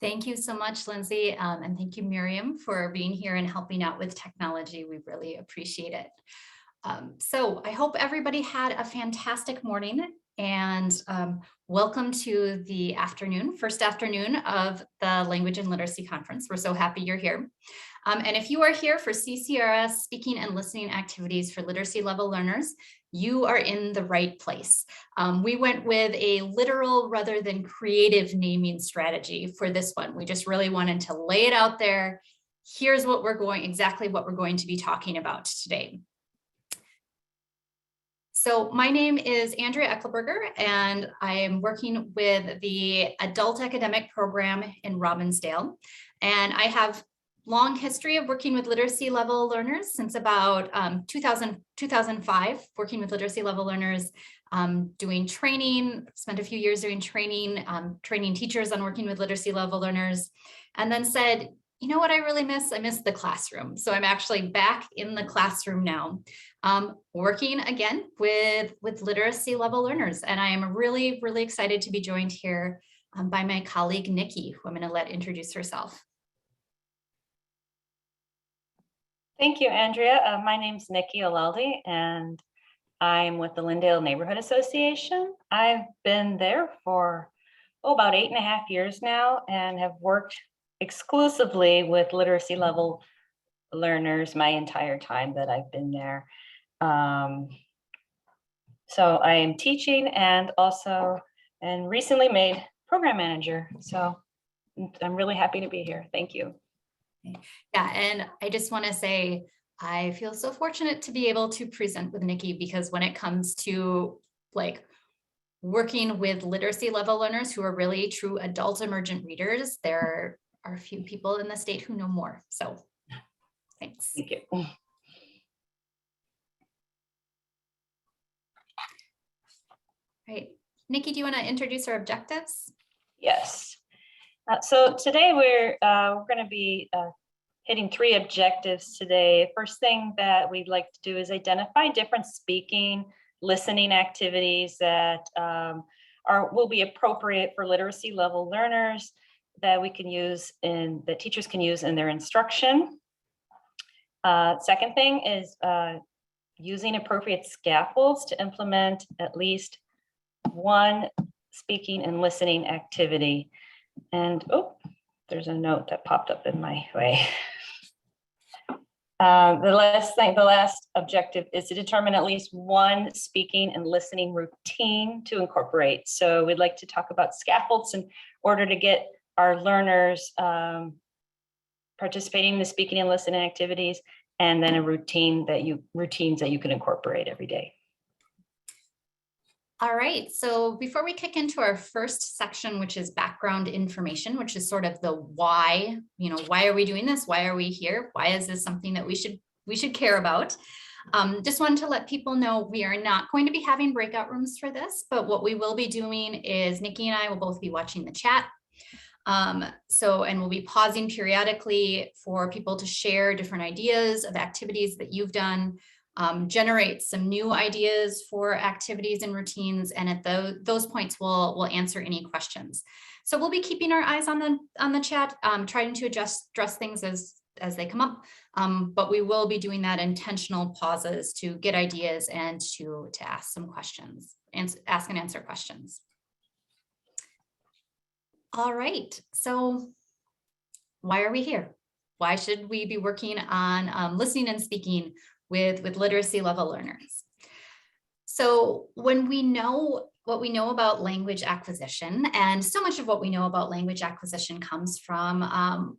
Thank you so much, Lindsay, and thank you, Miriam, for being here and helping out with technology. We really appreciate it. So I hope everybody had a fantastic morning and welcome to the first afternoon of the Language and Literacy Conference. We're so happy you're here. And if you are here for CCRS speaking and listening activities for literacy level learners, you are in the right place. We went with a literal rather than creative naming strategy for this one. We just really wanted to lay it out there. Here's exactly what we're going to be talking about today. So my name is Andrea Echelberger, and I am working with the Adult Academic Program in Robbinsdale. And I have long history of working with literacy level learners since about 2005, working with literacy level learners, doing training, spent a few years doing training, training teachers on working with literacy level learners, and then said, you know what I really miss? I miss the classroom. So I'm actually back in the classroom now, working again with literacy level learners. And I am really, really excited to be joined here by my colleague, Nicki, who I'm going to let introduce herself. Thank you, Andrea. My name's Nicki Olalde, and I'm with the Lyndale Neighborhood Association. I've been there for about 8.5 years now and have worked exclusively with literacy level learners my entire time that I've been there. So I am teaching and recently made program manager. So I'm really happy to be here. Thank you. Yeah, and I just want to say, I feel so fortunate to be able to present with Nicki, because when it comes to working with literacy level learners who are really true adult emergent readers, there are a few people in the state who know more. So thanks. Thank you. Right. Nicki, do you want to introduce our objectives? Yes. So today we're going to be hitting 3 objectives today. First thing that we'd like to do is identify different speaking, listening activities that will be appropriate for literacy level learners that we can use that teachers can use in their instruction. Second thing is using appropriate scaffolds to implement at least one speaking and listening activity. And there's a note that popped up in my way. The last objective is to determine at least one speaking and listening routine to incorporate. So we'd like to talk about scaffolds in order to get our learners participating in the speaking and listening activities, and then routines that you can incorporate every day. All right, so before we kick into our first section, which is background information, which is sort of the why, why are we doing this? Why are we here? Why is this something that we should care about? Just wanted to let people know we are not going to be having breakout rooms for this, but what we will be doing is Nicki and I will both be watching the chat. And we'll be pausing periodically for people to share different ideas of activities that you've done, generate some new ideas for activities and routines, and at those points we'll answer any questions. So we'll be keeping our eyes on the chat, trying to address things as they come up, but we will be doing that intentional pauses to get ideas and to ask some questions, and ask and answer questions. All right, so why are we here? Why should we be working on listening and speaking with literacy level learners? So when we know what we know about language acquisition, and so much of what we know about language acquisition comes from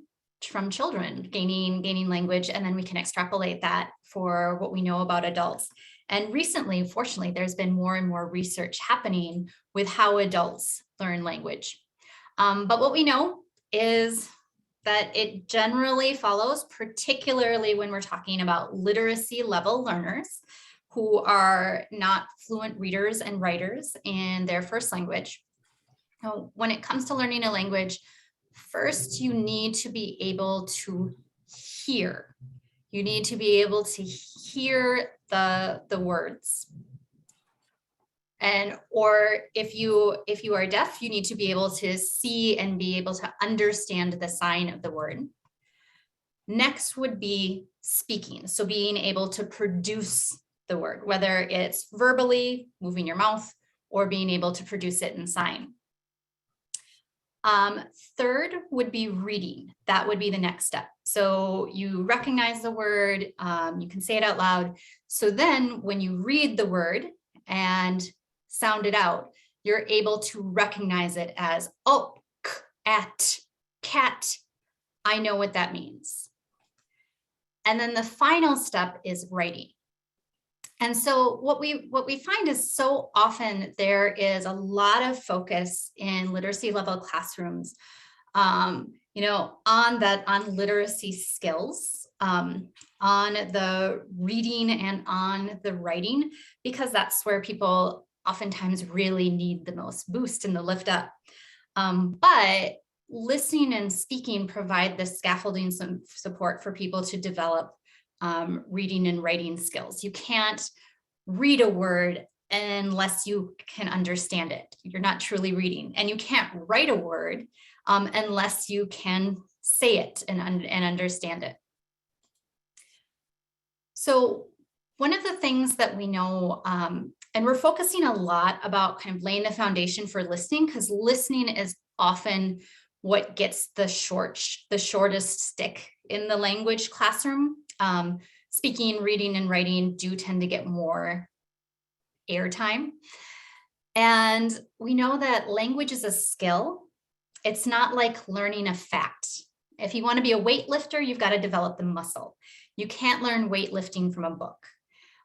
children gaining language, and then we can extrapolate that for what we know about adults. And recently, fortunately, there's been more and more research happening with how adults learn language. But what we know is that it generally follows, particularly when we're talking about literacy level learners who are not fluent readers and writers in their first language. Now, when it comes to learning a language, first you need to be able to hear. You need to be able to hear the words. or if you are deaf, you need to be able to see and be able to understand the sign of the word. Next would be speaking. So being able to produce the word, whether it's verbally, moving your mouth, or being able to produce it in sign. Third would be reading. That would be the next step. So you recognize the word, you can say it out loud. So then when you read the word and sound it out, you're able to recognize it as, oh, at, cat, I know what that means. And then the final step is writing. And so what we find is so often there is a lot of focus in literacy level classrooms, on literacy skills, on the reading and on the writing, because that's where people oftentimes really need the most boost and the lift up. But listening and speaking provide the scaffolding some support for people to develop reading and writing skills. You can't read a word unless you can understand it. You're not truly reading. And you can't write a word unless you can say it and understand it. So one of the things that we know, and we're focusing a lot about kind of laying the foundation for listening, because listening is often what gets the shortest stick in the language classroom. Speaking, reading, and writing do tend to get more airtime. And we know that language is a skill. It's not like learning a fact. If you want to be a weightlifter, you've got to develop the muscle. You can't learn weightlifting from a book.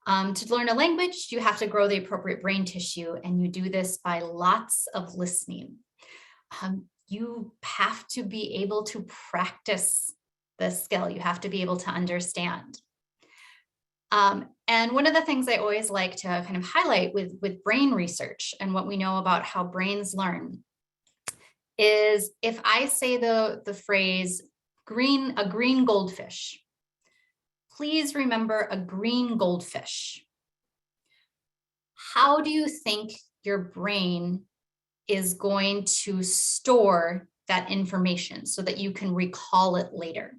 To learn a language, you have to grow the appropriate brain tissue, and you do this by lots of listening. You have to be able to practice the skill. You have to be able to understand. And one of the things I always like to kind of highlight with brain research and what we know about how brains learn is if I say the phrase a green goldfish, please remember a green goldfish. How do you think your brain is going to store that information so that you can recall it later?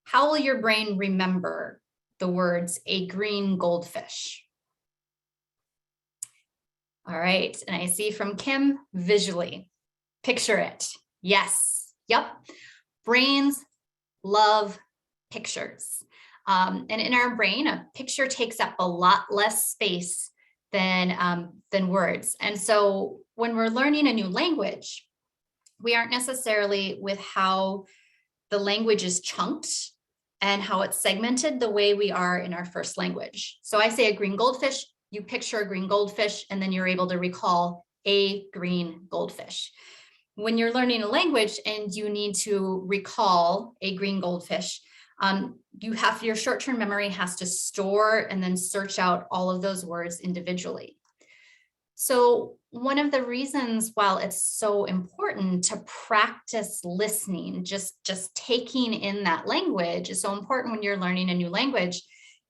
How will your brain remember the words a green goldfish? All right, and I see from Kim, visually. Picture it. Yes, yep. Brains love pictures. And in our brain, a picture takes up a lot less space than words. And so when we're learning a new language, we aren't necessarily with how the language is chunked and how it's segmented the way we are in our first language. So I say a green goldfish, you picture a green goldfish, and then you're able to recall a green goldfish. When you're learning a language and you need to recall a green goldfish, your short-term memory has to store and then search out all of those words individually. So one of the reasons, while it's so important to practice listening, just taking in that language is so important when you're learning a new language,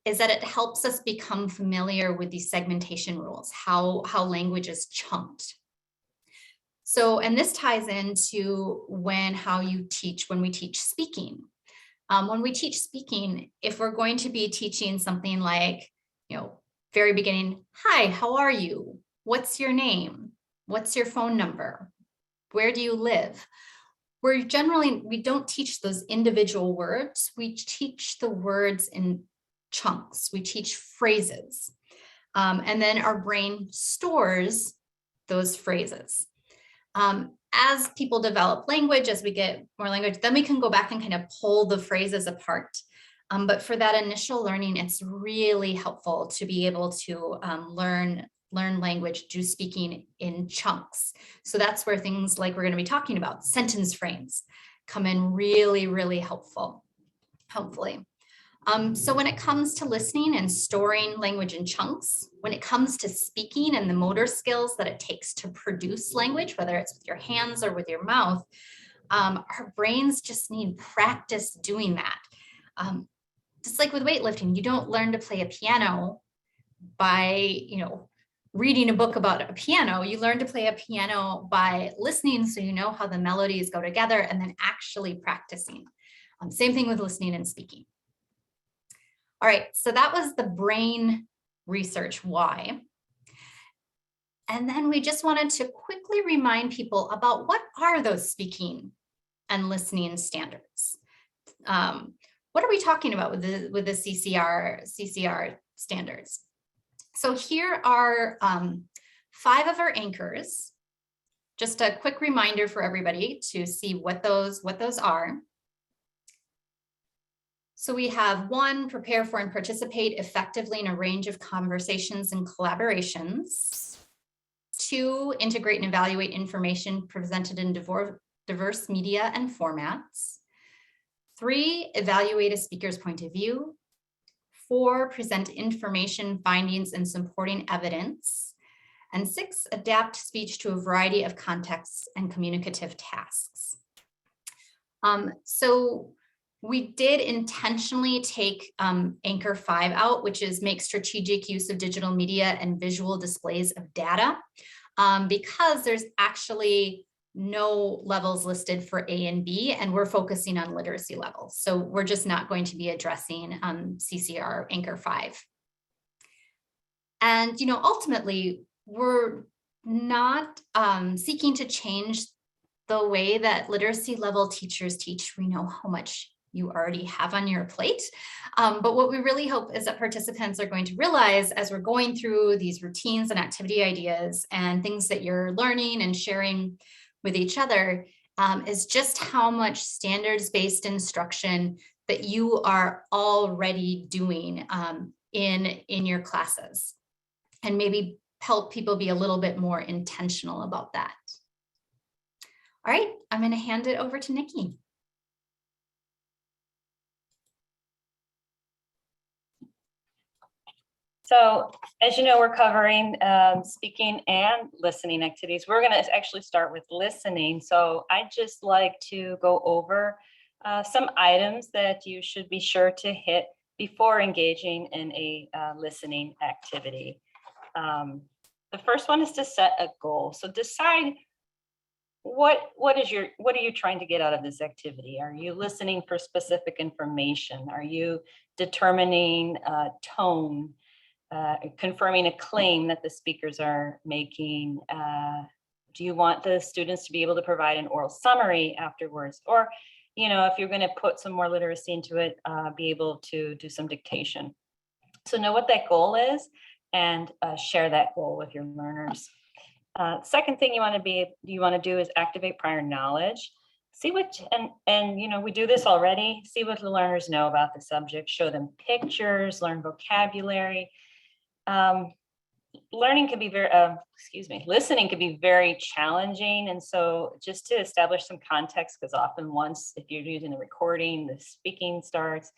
is that it helps us become familiar with these segmentation rules, how language is chunked. So, and this ties into when we teach speaking. When we teach speaking, if we're going to be teaching something like, very beginning, hi, how are you? What's your name? What's your phone number? Where do you live? We don't teach those individual words. We teach the words in chunks. We teach phrases. And then our brain stores those phrases. As people develop language, as we get more language, then we can go back and kind of pull the phrases apart. But for that initial learning, it's really helpful to be able to learn language, do speaking in chunks. So that's where things like we're going to be talking about, sentence frames, come in really, really helpfully. So when it comes to listening and storing language in chunks, when it comes to speaking and the motor skills that it takes to produce language, whether it's with your hands or with your mouth, our brains just need practice doing that. Just like with weightlifting, you don't learn to play a piano by, reading a book about a piano. You learn to play a piano by listening, so you know how the melodies go together, and then actually practicing. Same thing with listening and speaking. All right, so that was the brain research why. And then we just wanted to quickly remind people about what are those speaking and listening standards. What are we talking about with the CCR standards? So here are 5 of our anchors. Just a quick reminder for everybody to see what those are. So we have 1, prepare for and participate effectively in a range of conversations and collaborations. 2, integrate and evaluate information presented in diverse media and formats. 3, evaluate a speaker's point of view. 4, present information, findings, and supporting evidence. And 6, adapt speech to a variety of contexts and communicative tasks. So we did intentionally take Anchor 5 out, which is make strategic use of digital media and visual displays of data, because there's actually no levels listed for A and B, and we're focusing on literacy levels. So we're just not going to be addressing CCR Anchor 5. And, ultimately, we're not seeking to change the way that literacy level teachers teach. We know how much you already have on your plate. But what we really hope is that participants are going to realize as we're going through these routines and activity ideas and things that you're learning and sharing with each other, is just how much standards-based instruction that you are already doing in your classes, and maybe help people be a little bit more intentional about that. All right, I'm going to hand it over to Nicki. So as you know, we're covering speaking and listening activities. We're going to actually start with listening. So I'd just like to go over some items that you should be sure to hit before engaging in a listening activity. The first one is to set a goal. So decide what are you trying to get out of this activity? Are you listening for specific information? Are you determining tone? Confirming a claim that the speakers are making? Do you want the students to be able to provide an oral summary afterwards? Or, if you're going to put some more literacy into it, be able to do some dictation. So know what that goal is and share that goal with your learners. Second thing you want to do is activate prior knowledge. See what, and we do this already. See what the learners know about the subject. Show them pictures, learn vocabulary. Listening can be very challenging. And so just to establish some context, because often once, if you're using the recording, the speaking starts,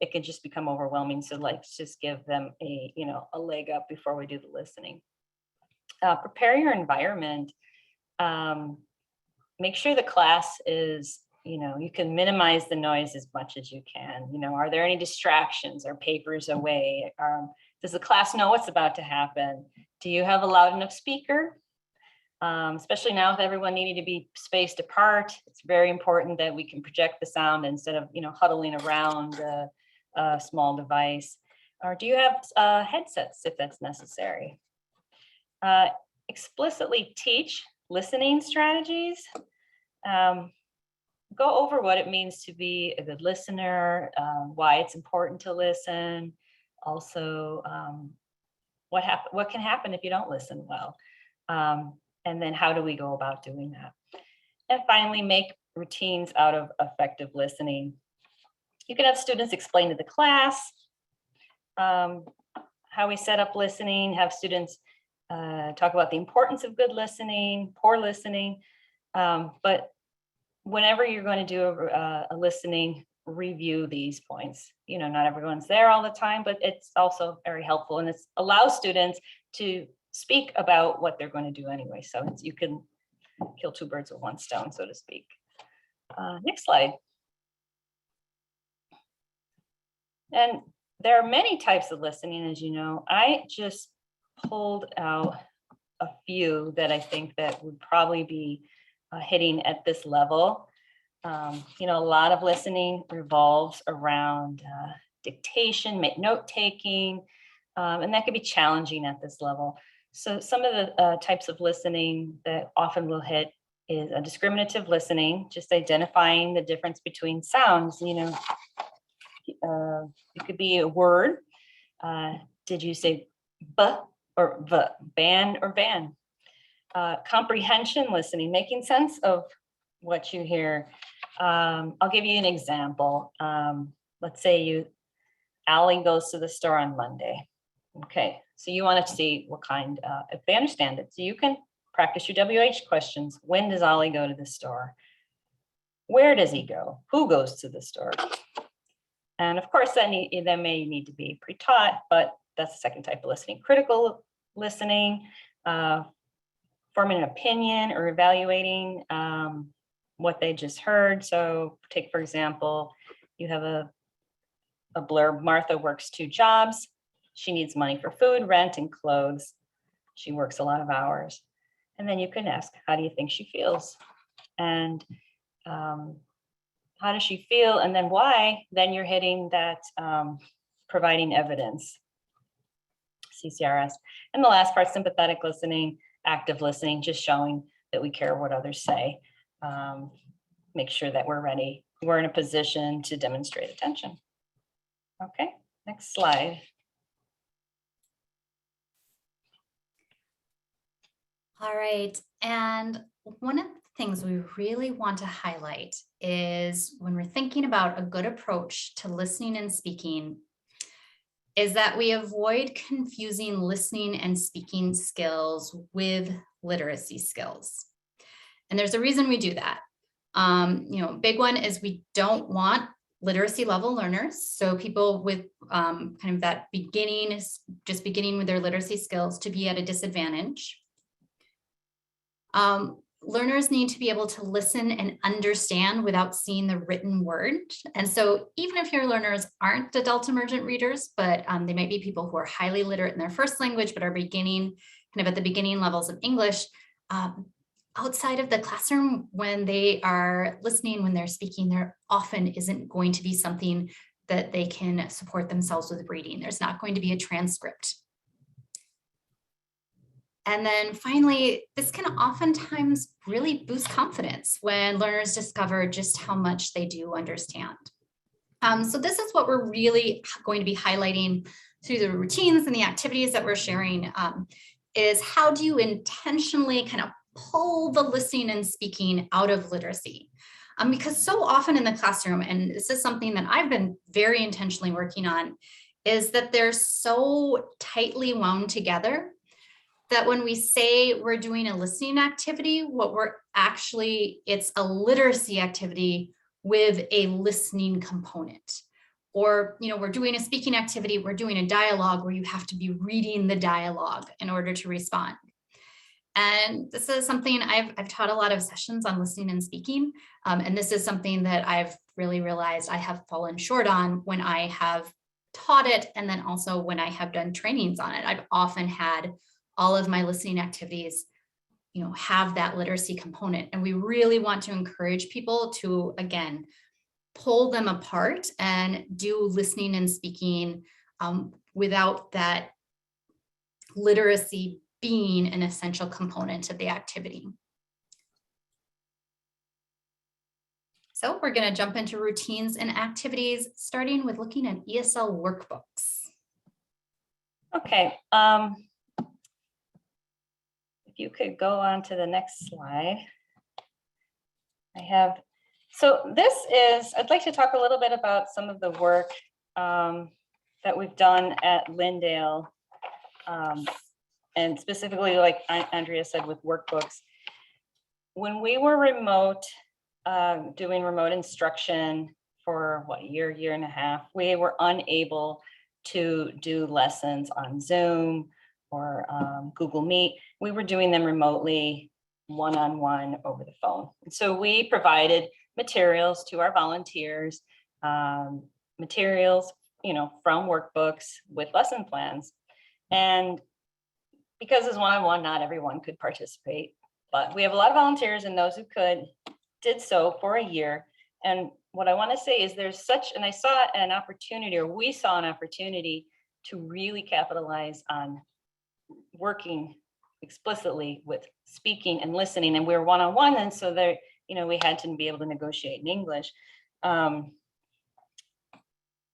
it can just become overwhelming. So let's just give them a leg up before we do the listening. Prepare your environment. Make sure the class is, you can minimize the noise as much as you can. Are there any distractions? Are papers away? Does the class know what's about to happen? Do you have a loud enough speaker? Especially now with everyone needing to be spaced apart, it's very important that we can project the sound instead of, huddling around a small device. Or do you have headsets if that's necessary? Explicitly teach listening strategies. Go over what it means to be a good listener, why it's important to listen. Also, what can happen if you don't listen well? And then how do we go about doing that? And finally, make routines out of effective listening. You can have students explain to the class how we set up listening, have students talk about the importance of good listening, poor listening. But whenever you're going to do a listening, review these points. Not everyone's there all the time, but it's also very helpful, and it allows students to speak about what they're going to do anyway. So you can kill 2 birds with 1 stone, so to speak. Next slide. And there are many types of listening, as you know. I just pulled out a few that I think that would probably be hitting at this level. You know, a lot of listening revolves around dictation, note taking, and that could be challenging at this level. So some of the types of listening that often will hit is a discriminative listening, just identifying the difference between sounds. You know, it could be a word. Did you say b or v, ban or van? Comprehension listening, making sense of what you hear. I'll give you an example. Let's say Allie goes to the store on Monday. Okay, so you want to see what kind, if they understand it. So you can practice your WH questions. When does Ollie go to the store? Where does he go? Who goes to the store? And of course, that may need to be pre-taught, but that's the second type of listening. Critical listening, forming an opinion or evaluating what they just heard. So take, for example, you have a blurb, Martha works 2 jobs. She needs money for food, rent, and clothes. She works a lot of hours. And then you can ask, how do you think she feels? And how does she feel? And then why? Then you're hitting that providing evidence, CCRS. And the last part, sympathetic listening, active listening, just showing that we care what others say. Make sure that we're ready. We're in a position to demonstrate attention. Okay, next slide. All right, and one of the things we really want to highlight is when we're thinking about a good approach to listening and speaking is that we avoid confusing listening and speaking skills with literacy skills. And there's a reason we do that. You know, big one is we don't want literacy level learners. So people with kind of that just beginning with their literacy skills to be at a disadvantage. Learners need to be able to listen and understand without seeing the written word. And so even if your learners aren't adult emergent readers, but they might be people who are highly literate in their first language, but are beginning kind of at the beginning levels of English, outside of the classroom, when they are listening, when they're speaking, there often isn't going to be something that they can support themselves with reading. There's not going to be a transcript. And then finally, this can oftentimes really boost confidence when learners discover just how much they do understand. So this is what we're really going to be highlighting through the routines and the activities that we're sharing, is how do you intentionally kind of pull the listening and speaking out of literacy? Because so often in the classroom, and this is something that I've been very intentionally working on, is that they're so tightly wound together that when we say we're doing a listening activity, it's a literacy activity with a listening component. Or, you know, we're doing a speaking activity, we're doing a dialogue where you have to be reading the dialogue in order to respond. And this is something I've taught a lot of sessions on listening and speaking. And this is something that I've really realized I have fallen short on when I have taught it. And then also when I have done trainings on it, I've often had all of my listening activities, you know, have that literacy component. And we really want to encourage people to, again, pull them apart and do listening and speaking without that literacy being an essential component of the activity. So we're going to jump into routines and activities, starting with looking at ESL workbooks. Okay. If you could go on to the next slide. So this is, I'd like to talk a little bit about some of the work that we've done at Lyndale, and specifically, like Andrea said, with workbooks. When we were remote, doing remote instruction for what, a year and a half, we were unable to do lessons on Zoom or Google Meet. We were doing them remotely, one-on-one over the phone. And so we provided materials to our volunteers, materials, you know, from workbooks with lesson plans. And because as one-on-one, not everyone could participate, but we have a lot of volunteers, and those who could did so for a year. And what I want to say is and I saw an opportunity, or we saw an opportunity to really capitalize on working explicitly with speaking and listening, and we were one-on-one, and so there, we had to be able to negotiate in English.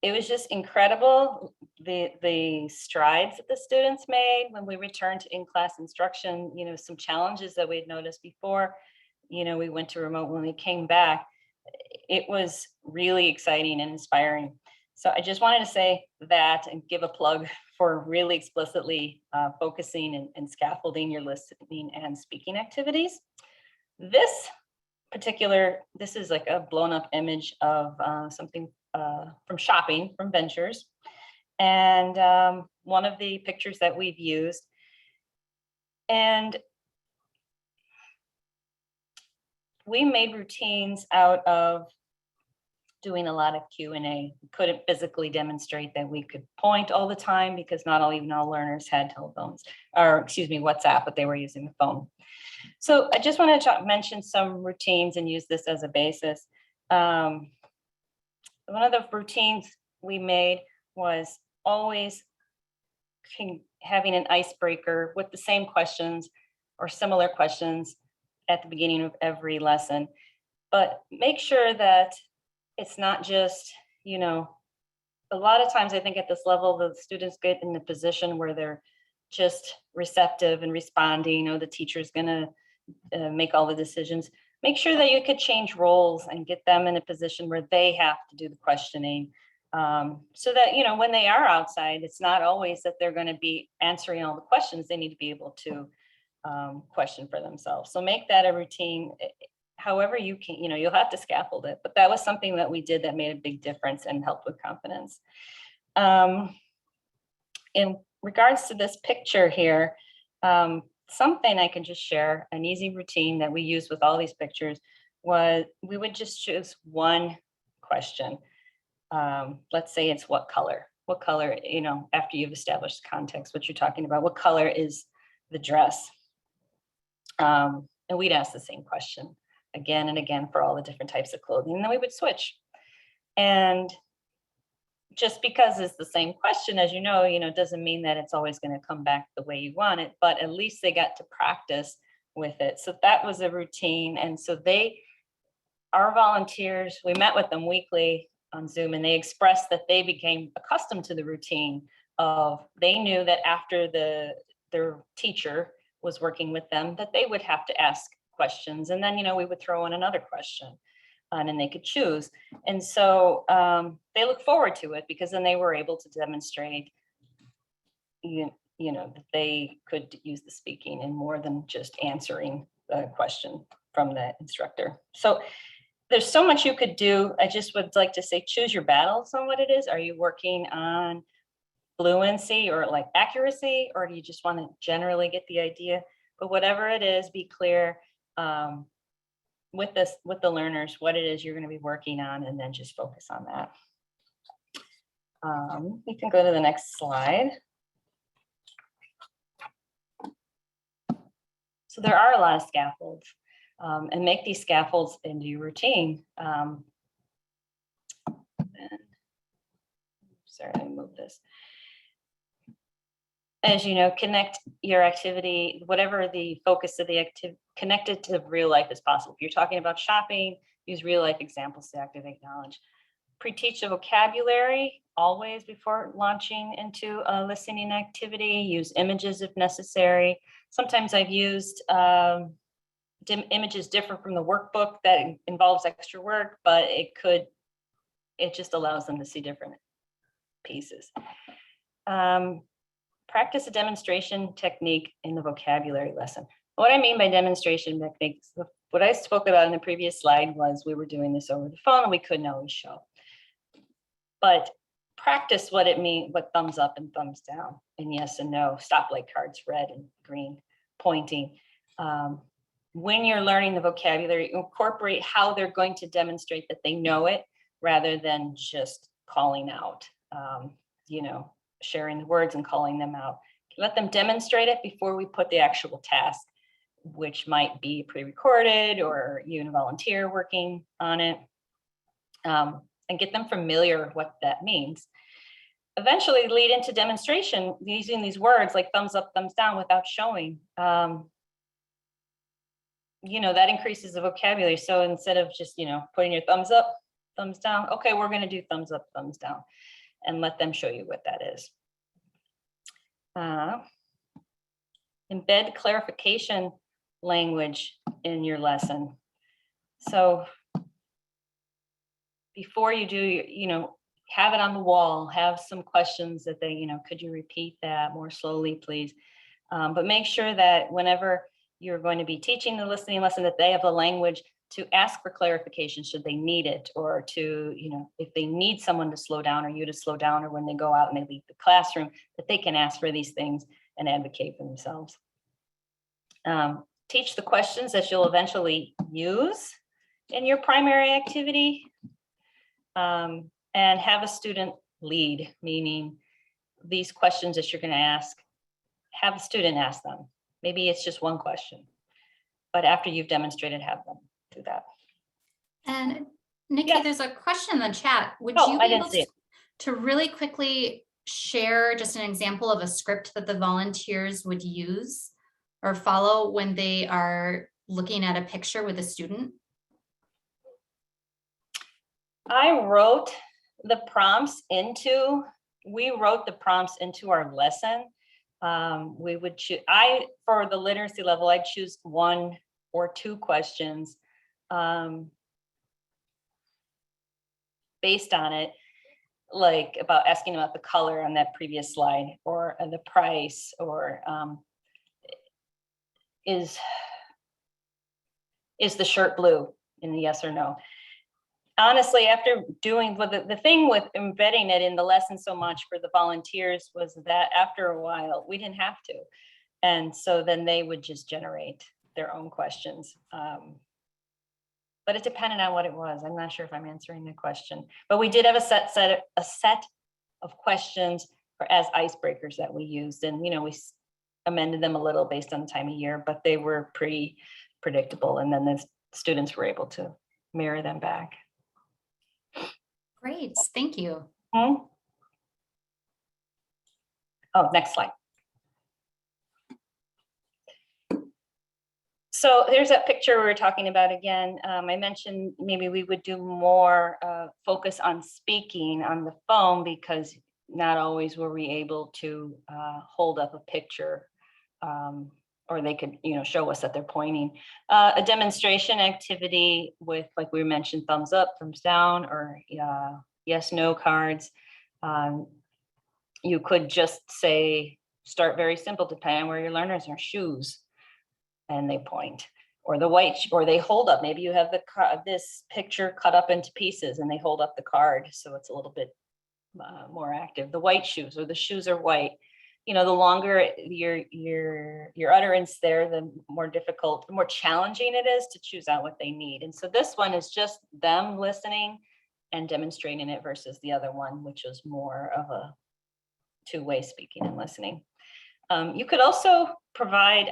It was just incredible, the strides that the students made when we returned to in-class instruction. Some challenges that we'd noticed before, we went to remote. When we came back, it was really exciting and inspiring. So I just wanted to say that and give a plug for really explicitly focusing and scaffolding your listening and speaking activities. This is like a blown up image of something from shopping from Ventures. And one of the pictures that we've used. And we made routines out of doing a lot of Q&A. We couldn't physically demonstrate that we could point all the time because even all learners had telephones, or WhatsApp, but they were using the phone. So I just wanted to mention some routines and use this as a basis. One of the routines we made was always having an icebreaker with the same questions or similar questions at the beginning of every lesson. But make sure that it's not just, a lot of times I think at this level, the students get in the position where they're just receptive and responding, the teacher's gonna make all the decisions. Make sure that you could change roles and get them in a position where they have to do the questioning, so that, when they are outside, it's not always that they're going to be answering all the questions. They need to be able to question for themselves. So make that a routine. However you can, you'll have to scaffold it, but that was something that we did that made a big difference and helped with confidence. In regards to this picture here, something I can just share, an easy routine that we use with all these pictures was we would just choose one question. Let's say it's what color, after you've established context, what you're talking about, what color is the dress? And we'd ask the same question again and again for all the different types of clothing, and then we would switch. And just because it's the same question, as doesn't mean that it's always going to come back the way you want it, but at least they got to practice with it. So that was a routine. And so our volunteers, we met with them weekly on Zoom, and they expressed that they became accustomed to the routine of, they knew that after their teacher was working with them, that they would have to ask questions. And then, we would throw in another question. And then they could choose. And so they look forward to it, because then they were able to demonstrate, that they could use the speaking in more than just answering the question from the instructor. So there's so much you could do. I just would like to say, choose your battles on what it is. Are you working on fluency or like accuracy, or do you just want to generally get the idea? But whatever it is, be clear with the learners what it is you're going to be working on, and then just focus on that. You can go to the next slide. So there are a lot of scaffolds, and make these scaffolds into your routine. Sorry, let me move this. As you know, connect your activity, whatever the focus of the activity, connect it to real life as possible. If you're talking about shopping, use real life examples to activate knowledge. Pre-teach the vocabulary always before launching into a listening activity. Use images if necessary. Sometimes I've used images different from the workbook that involves extra work, but it just allows them to see different pieces. Practice a demonstration technique in the vocabulary lesson. What I mean by demonstration techniques, what I spoke about in the previous slide was we were doing this over the phone and we couldn't always show. But practice what it means, what thumbs up and thumbs down, and yes and no, stoplight cards, red and green, pointing. When you're learning the vocabulary, incorporate how they're going to demonstrate that they know it, rather than just calling out, sharing the words and calling them out. let them demonstrate it before we put the actual task, which might be pre-recorded or you and a volunteer working on it, and get them familiar with what that means. Eventually lead into demonstration using these words like thumbs up, thumbs down without showing. That increases the vocabulary. So instead of just, putting your thumbs up, thumbs down, okay, we're going to do thumbs up, thumbs down, and let them show you what that is. Embed clarification language in your lesson. So before you do, have it on the wall, have some questions that they, could you repeat that more slowly, please? But make sure that whenever you're going to be teaching the listening lesson, that they have the language to ask for clarification should they need it, or to, if they need someone to slow down or you to slow down, or when they go out and they leave the classroom, that they can ask for these things and advocate for themselves. Teach the questions that you'll eventually use in your primary activity, and have a student lead, meaning these questions that you're going to ask, have a student ask them. Maybe it's just one question, but after you've demonstrated, have them do that. And Nicki, Yeah. There's a question in the chat. Would Oh, you I be didn't able see it. to really quickly share just an example of a script that the volunteers would use or follow when they are looking at a picture with a student? We wrote the prompts into our lesson. We would choose, for the literacy level, I'd choose 1 or 2 questions based on it, like about asking about the color on that previous slide, or the price, or is the shirt blue, in the yes or no. Honestly, after doing the thing with embedding it in the lesson so much for the volunteers was that after a while we didn't have to, and so then they would just generate their own questions. But it depended on what it was. I'm not sure if I'm answering the question, but we did have a set of questions as icebreakers that we used, and we amended them a little based on the time of year, but they were pretty predictable, and then the students were able to mirror them back. Great, thank you. Oh, next slide. So there's that picture we were talking about again. I mentioned maybe we would do more focus on speaking on the phone, because not always were we able to hold up a picture, or they could, show us that they're pointing. A demonstration activity with, like we mentioned, thumbs up, thumbs down, or yes, no cards. You could just say, start very simple, depending on where your learners are, shoes, and they point, or the white, or they hold up. Maybe you have this picture cut up into pieces and they hold up the card, so it's a little bit more active. The white shoes, or the shoes are white. The longer your utterance there, the more difficult, the more challenging it is to choose out what they need. And so this one is just them listening and demonstrating it, versus the other one, which is more of a two-way speaking and listening. You could also provide,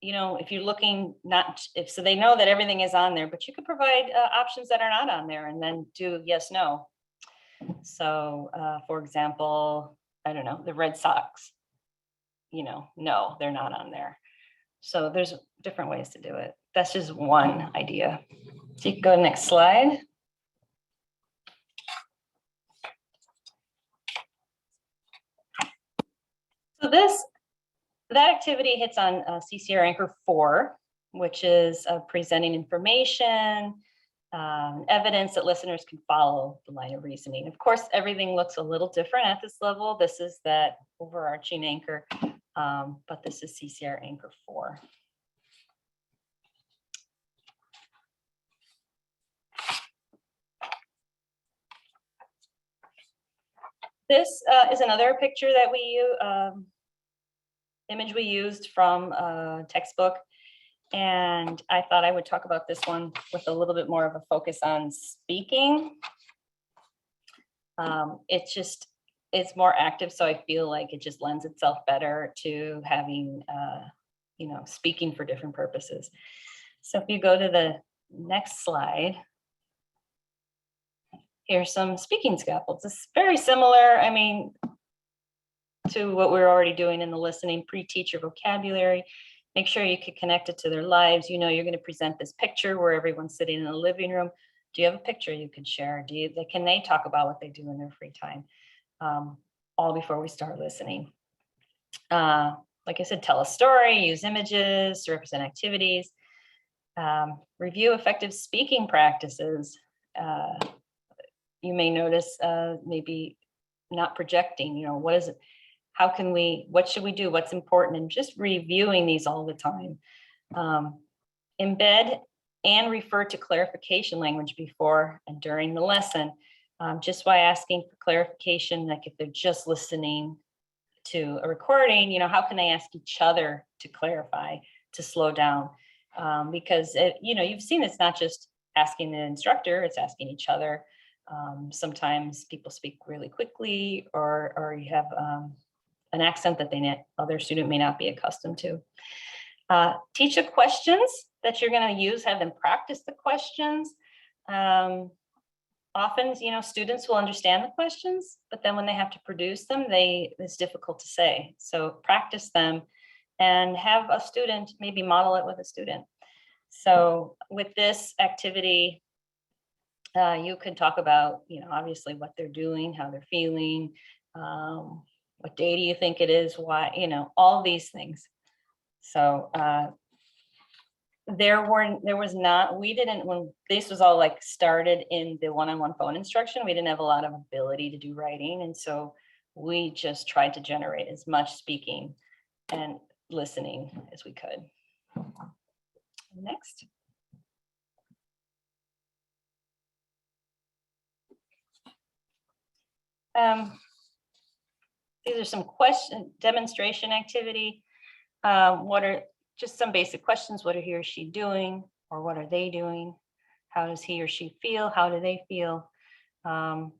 if you're looking, so they know that everything is on there, but you could provide options that are not on there, and then do yes, no. So for example, I don't know, the Red Sox, no, they're not on there. So there's different ways to do it. That's just one idea. So you can go to the next slide. So that activity hits on CCRS Anchor 4, which is presenting information, evidence that listeners can follow the line of reasoning. Of course, everything looks a little different at this level. This is that overarching anchor, but this is CCRS Anchor 4. This is another picture that we use, image we used from a textbook. And I thought I would talk about this one with a little bit more of a focus on speaking. It's just it's more active. So I feel like it just lends itself better to having, speaking for different purposes. So if you go to the next slide, here's some speaking scaffolds. It's very similar, to what we're already doing in the listening, pre-teach your vocabulary. Make sure you can connect it to their lives. You're going to present this picture where everyone's sitting in the living room. Do you have a picture you could share? Can they talk about what they do in their free time? All before we start listening. Like I said, tell a story, use images to represent activities, review effective speaking practices. You may notice maybe not projecting, what is it? What should we do? What's important? And just reviewing these all the time. Embed and refer to clarification language before and during the lesson. Just by asking for clarification, like if they're just listening to a recording, how can they ask each other to clarify, to slow down? Because you've seen it's not just asking the instructor, it's asking each other. Sometimes people speak really quickly, or you have an accent that other student may not be accustomed to. Teach the questions that you're going to use, have them practice the questions. Often, students will understand the questions, but then when they have to produce them, it's difficult to say. So practice them and have a student maybe model it with a student. So with this activity, you can talk about, obviously what they're doing, how they're feeling, what day do you think it is, why, all these things. So when this was all like started in the one-on-one phone instruction, we didn't have a lot of ability to do writing. And so we just tried to generate as much speaking and listening as we could. Next. These are some demonstration activity. What are just some basic questions? What are he or she doing, or what are they doing? How does he or she feel? How do they feel? The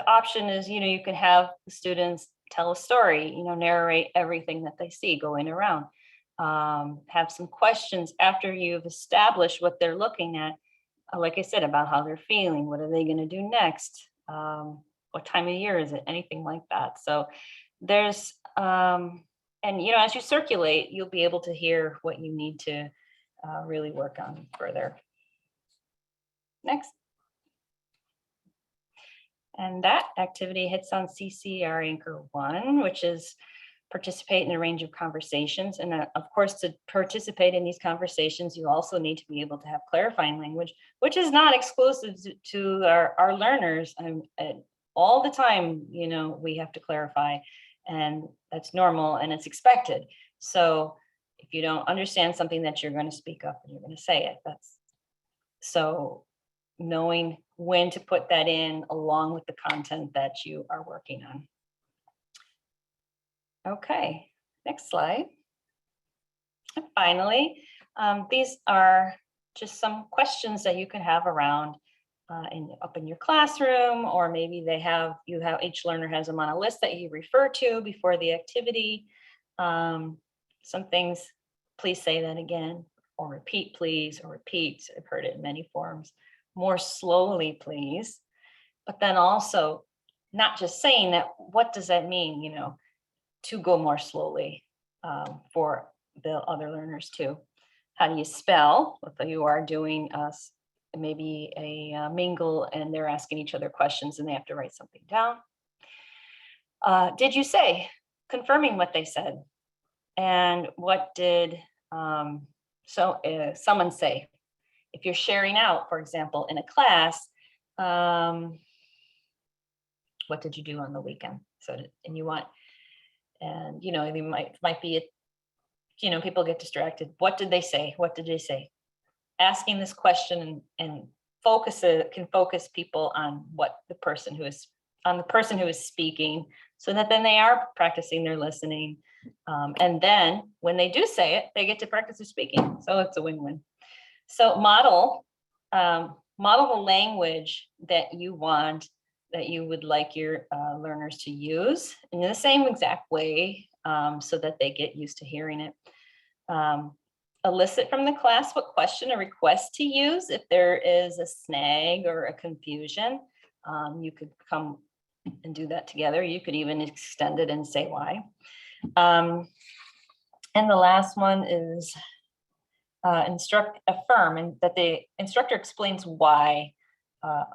option is, you can have the students tell a story, narrate everything that they see going around. Have some questions after you've established what they're looking at. Like I said, about how they're feeling. What are they going to do next? What time of year is it? Anything like that. So there's, as you circulate, you'll be able to hear what you need to really work on further. Next. And that activity hits on CCR Anchor 1, which is participate in a range of conversations. And of course, to participate in these conversations, you also need to be able to have clarifying language, which is not exclusive to our learners. All the time, we have to clarify, and that's normal and it's expected. So if you don't understand something, that you're going to speak up and you're going to say it. So knowing when to put that in along with the content that you are working on. Okay, next slide. And finally, these are just some questions that you can have around up in your classroom, or maybe each learner has them on a list that you refer to before the activity. Some things, please say that again, or repeat, please, or repeat. I've heard it in many forms. More slowly, please. But then also not just saying that, what does that mean, to go more slowly for the other learners too. How do you spell? If you are doing maybe a mingle and they're asking each other questions and they have to write something down. Did you say? Confirming what they said. And what did someone say? If you're sharing out, for example, in a class, what did you do on the weekend? You might be, people get distracted. What did they say? What did they say? Asking this question and can focus people on the person who is speaking, so that then they are practicing their listening. And then when they do say it, they get to practice their speaking. So it's a win-win. So model model the language that you want, that you would like your learners to use in the same exact way, so that they get used to hearing it. Elicit from the class what question or request to use. If there is a snag or a confusion, you could come and do that together. You could even extend it and say why. And the last one is affirm, and that the instructor explains why,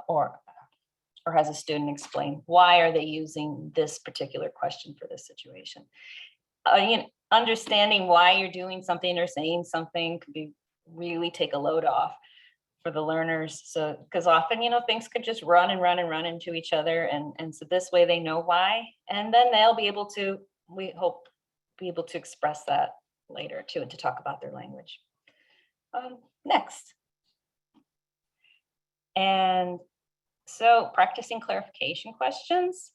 or has a student explain why are they using this particular question for this situation. Understanding why you're doing something or saying something could be really take a load off for the learners. So, because often, things could just run into each other. And so this way they know why, and then they'll be able to, we hope, be able to express that later too, and to talk about their language. Next. And so practicing clarification questions.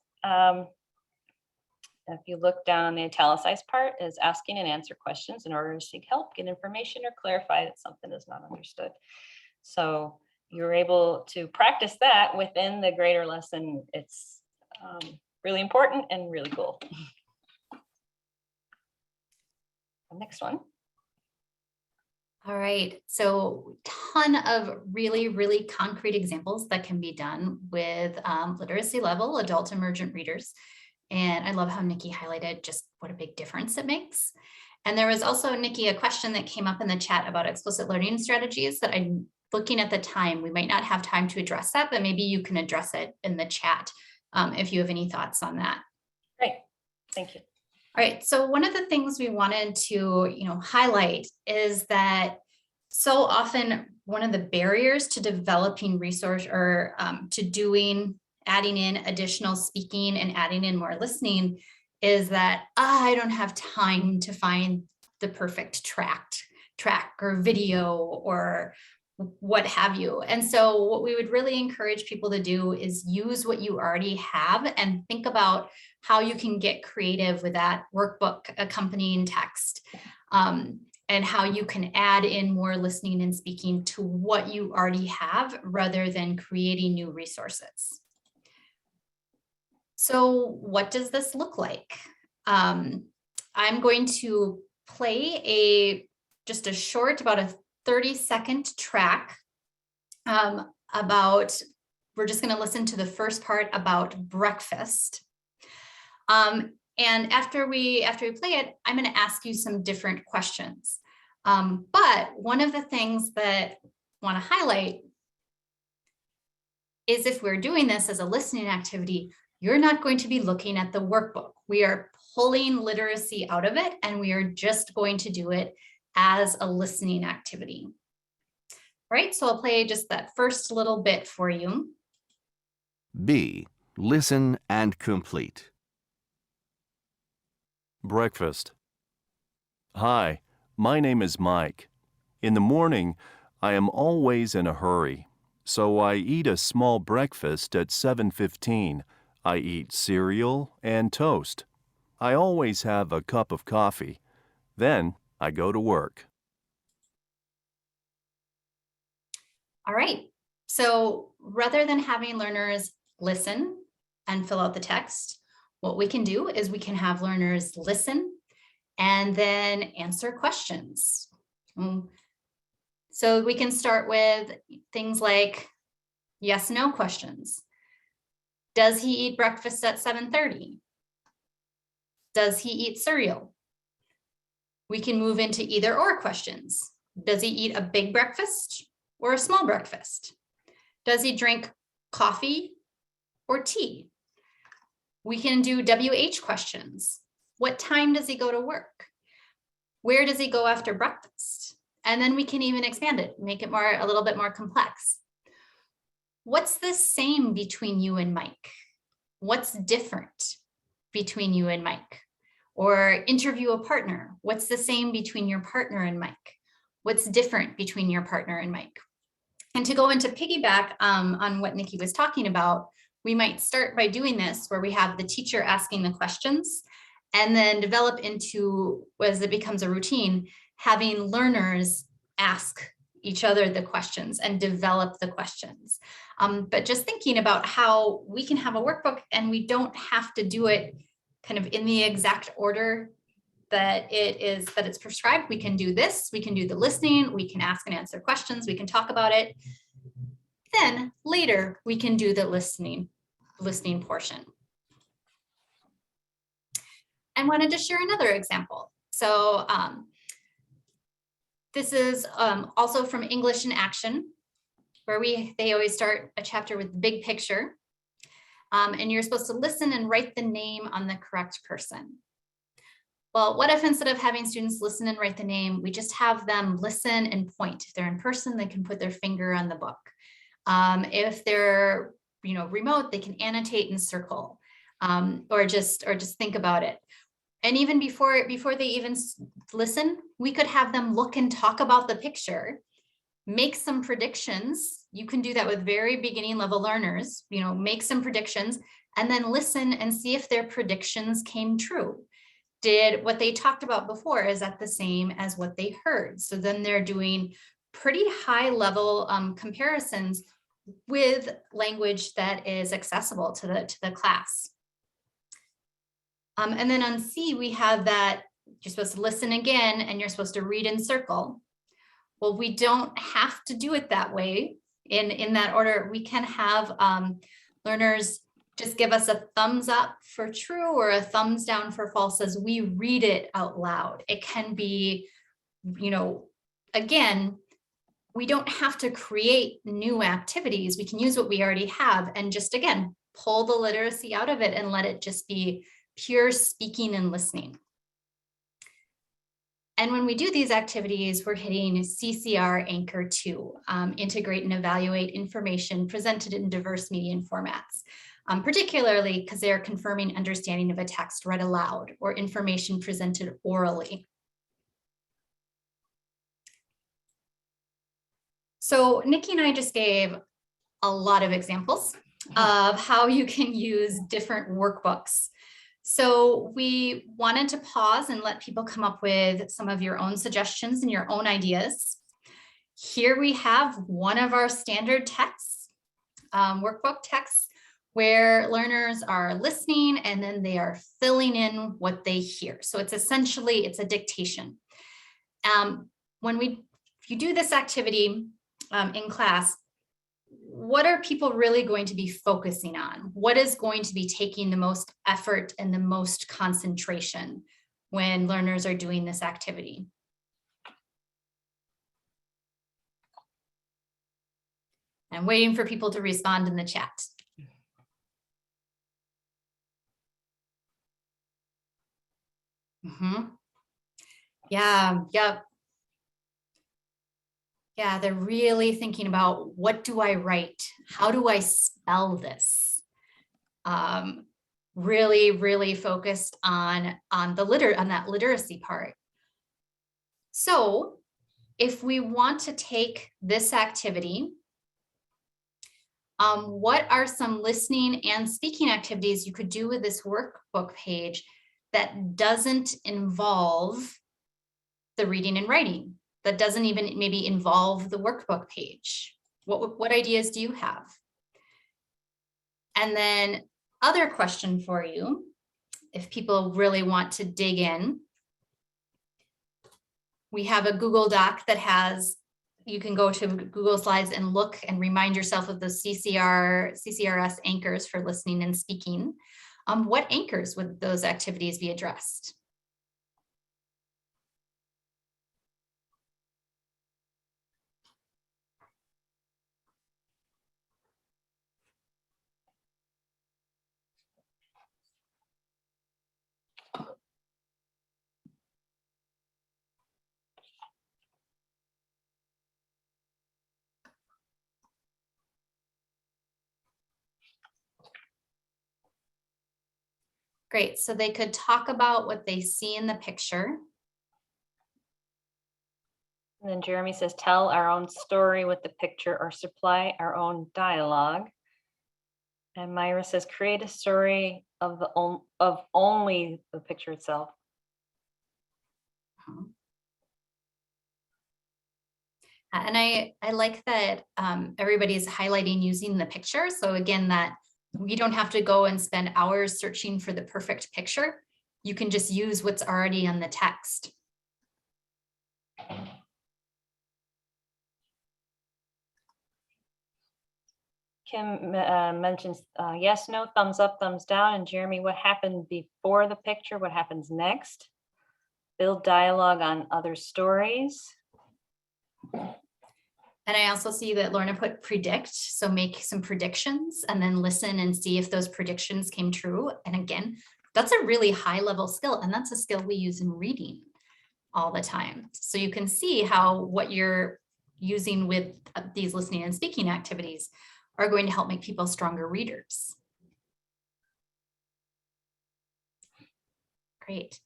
If you look down, the italicized part is asking and answer questions in order to seek help, get information, or clarify that something is not understood. So you're able to practice that within the greater lesson. It's really important and really cool. Next one. All right, so ton of really, really concrete examples that can be done with literacy level adult emergent readers. And I love how Nicki highlighted just what a big difference it makes. And there was also, Nicki, a question that came up in the chat about explicit learning strategies that I'm looking at the time. We might not have time to address that, but maybe you can address it in the chat if you have any thoughts on that. Great, thank you. All right, so one of the things we wanted to, highlight is that so often one of the barriers to developing resource or to adding in additional speaking and adding in more listening is that I don't have time to find the perfect track or video or what have you. And so what we would really encourage people to do is use what you already have and think about how you can get creative with that workbook accompanying text, and how you can add in more listening and speaking to what you already have rather than creating new resources. So what does this look like? I'm going to play just a short, about a 30-second track about, we're just going to listen to the first part about breakfast. And after we play it, I'm going to ask you some different questions. But one of the things that I want to highlight is if we're doing this as a listening activity, you're not going to be looking at the workbook. We are pulling literacy out of it, and we are just going to do it as a listening activity. Right, so I'll play just that first little bit for you. B. Listen and complete. Breakfast. Hi, my name is Mike. In the morning, I am always in a hurry, so I eat a small breakfast at 7:15. I eat cereal and toast. I always have a cup of coffee. Then I go to work. All right, so rather than having learners listen and fill out the text, what we can do is we can have learners listen and then answer questions. So we can start with things like yes, no questions. Does he eat breakfast at 7:30? Does he eat cereal? We can move into either or questions. Does he eat a big breakfast or a small breakfast? Does he drink coffee or tea? We can do WH questions. What time does he go to work? Where does he go after breakfast? And then we can even expand it, make it a little bit more complex. What's the same between you and Mike? What's different between you and Mike? Or interview a partner. What's the same between your partner and Mike? What's different between your partner and Mike? And to go into piggyback on what Nicki was talking about, we might start by doing this where we have the teacher asking the questions and then develop into, as it becomes a routine, having learners ask each other the questions and develop the questions. But just thinking about how we can have a workbook and we don't have to do it kind of in the exact order that it's prescribed. We can do this, we can do the listening, we can ask and answer questions, we can talk about it. Then later we can do the listening portion. I wanted to share another example. So this is also from English in Action, where they always start a chapter with the big picture. And you're supposed to listen and write the name on the correct person. Well, what if instead of having students listen and write the name, we just have them listen and point? If they're in person, they can put their finger on the book. If they're remote, they can annotate and circle, or just think about it. And even before they even listen, we could have them look and talk about the picture, make some predictions. You can do that with very beginning level learners, make some predictions, and then listen and see if their predictions came true. Did what they talked about before, is that the same as what they heard? So then they're doing pretty high level comparisons with language that is accessible to the class. And then on C, we have that you're supposed to listen again and you're supposed to read and circle. Well, we don't have to do it that way in that order. We can have learners just give us a thumbs up for true or a thumbs down for false as we read it out loud. It can be, again, we don't have to create new activities. We can use what we already have and just, again, pull the literacy out of it and let it just be pure speaking and listening. And when we do these activities, we're hitting CCR Anchor 2, integrate and evaluate information presented in diverse medium formats, particularly because they are confirming understanding of a text read aloud or information presented orally. So Nicki and I just gave a lot of examples of how you can use different workbooks. So we wanted to pause and let people come up with some of your own suggestions and your own ideas. Here we have one of our standard texts, workbook texts, where learners are listening and then they are filling in what they hear. So it's essentially, it's a dictation. If you do this activity in class, what are people really going to be focusing on? What is going to be taking the most effort and the most concentration when learners are doing this activity? I'm waiting for people to respond in the chat. Yeah, yep. Yeah, they're really thinking about, what do I write? How do I spell this? Really, really focused on that literacy part. So if we want to take this activity, what are some listening and speaking activities you could do with this workbook page that doesn't involve the reading and writing, that doesn't even maybe involve the workbook page? What ideas do you have? And then other question for you, if people really want to dig in, we have a Google Doc that has, you can go to Google Slides and look and remind yourself of the CCRS anchors for listening and speaking. What anchors would those activities be addressed? Great, so they could talk about what they see in the picture. And then Jeremy says, tell our own story with the picture or supply our own dialogue. And Myra says, create a story of only the picture itself. And I like that everybody's highlighting using the picture. So again, that we don't have to go and spend hours searching for the perfect picture. You can just use what's already on the text. Kim mentions yes, no, thumbs up, thumbs down. And Jeremy, what happened before the picture? What happens next? Build dialogue on other stories. And I also see that Lorna put predict, so make some predictions and then listen and see if those predictions came true. And again, that's a really high level skill, and that's a skill we use in reading all the time. So you can see how what you're using with these listening and speaking activities are going to help make people stronger readers. Great.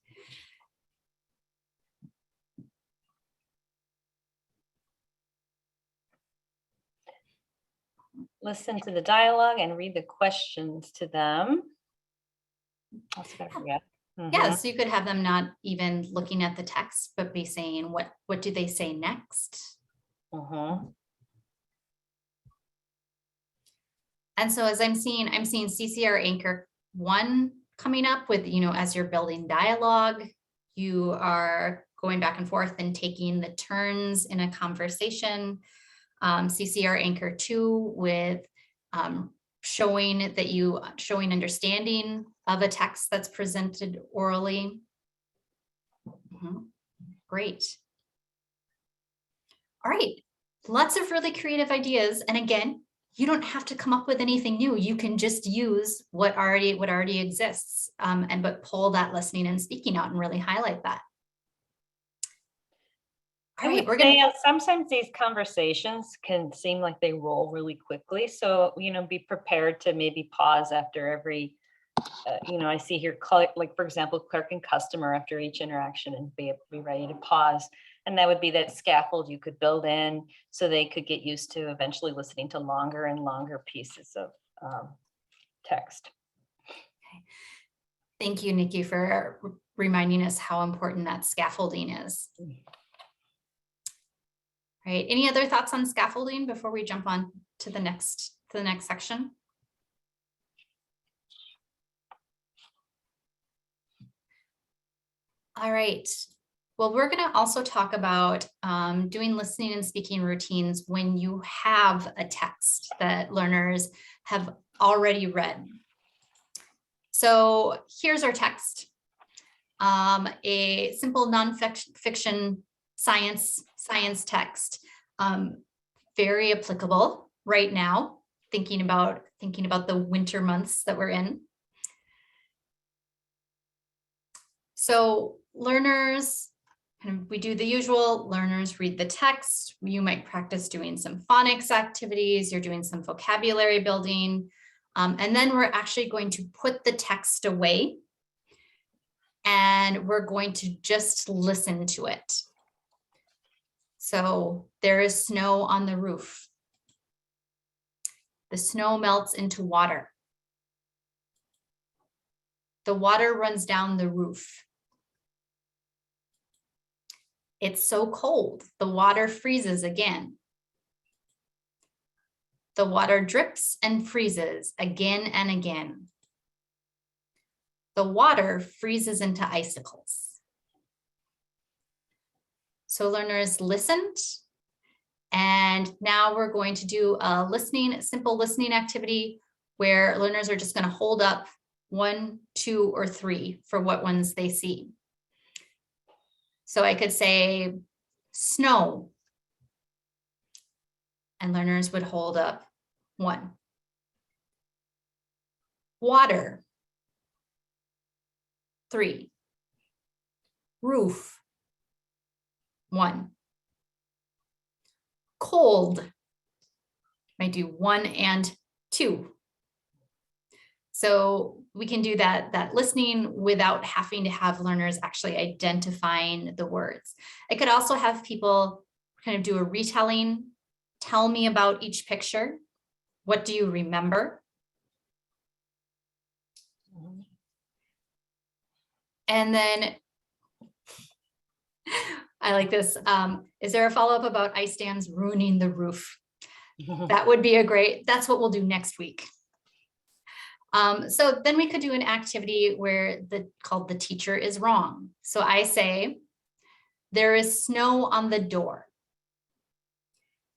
Listen to the dialogue and read the questions to them. That's better, yeah. Yeah, so you could have them not even looking at the text, but be saying, what do they say next? And so as I'm seeing CCR Anchor 1 coming up with, as you're building dialogue, you are going back and forth and taking the turns in a conversation. CCR Anchor 2 with showing understanding of a text that's presented orally. Great. All right, lots of really creative ideas. And again, you don't have to come up with anything new. You can just use what already exists, but pull that listening and speaking out and really highlight that. All right, we're gonna. Sometimes these conversations can seem like they roll really quickly. So, be prepared to maybe pause after every, I see here, like for example, clerk and customer after each interaction, and be ready to pause. And that would be that scaffold you could build in so they could get used to eventually listening to longer and longer pieces of text. Okay. Thank you, Nicki, for reminding us how important that scaffolding is. All right, any other thoughts on scaffolding before we jump on to the next section? All right. Well, we're going to also talk about doing listening and speaking routines when you have a text that learners have already read. So here's our text, a simple nonfiction science text, very applicable right now, thinking about the winter months that we're in. So learners, we do the usual, learners read the text. You might practice doing some phonics activities, you're doing some vocabulary building, and then we're actually going to put the text away and we're going to just listen to it. So there is snow on the roof. The snow melts into water. The water runs down the roof. It's so cold, the water freezes again. The water drips and freezes again and again. The water freezes into icicles. So learners listened, and now we're going to do a simple listening activity where learners are just going to hold up 1, 2, or 3 for what ones they see. So I could say snow, and learners would hold up 1. Water, 3. Roof, 1. Cold, might do 1 and 2. So we can do that listening without having to have learners actually identifying the words. I could also have people kind of do a retelling. Tell me about each picture. What do you remember? And then I like this. Is there a follow-up about ice dams ruining the roof? That would be that's what we'll do next week. So then we could do an activity where called the teacher is wrong. So I say, there is snow on the door.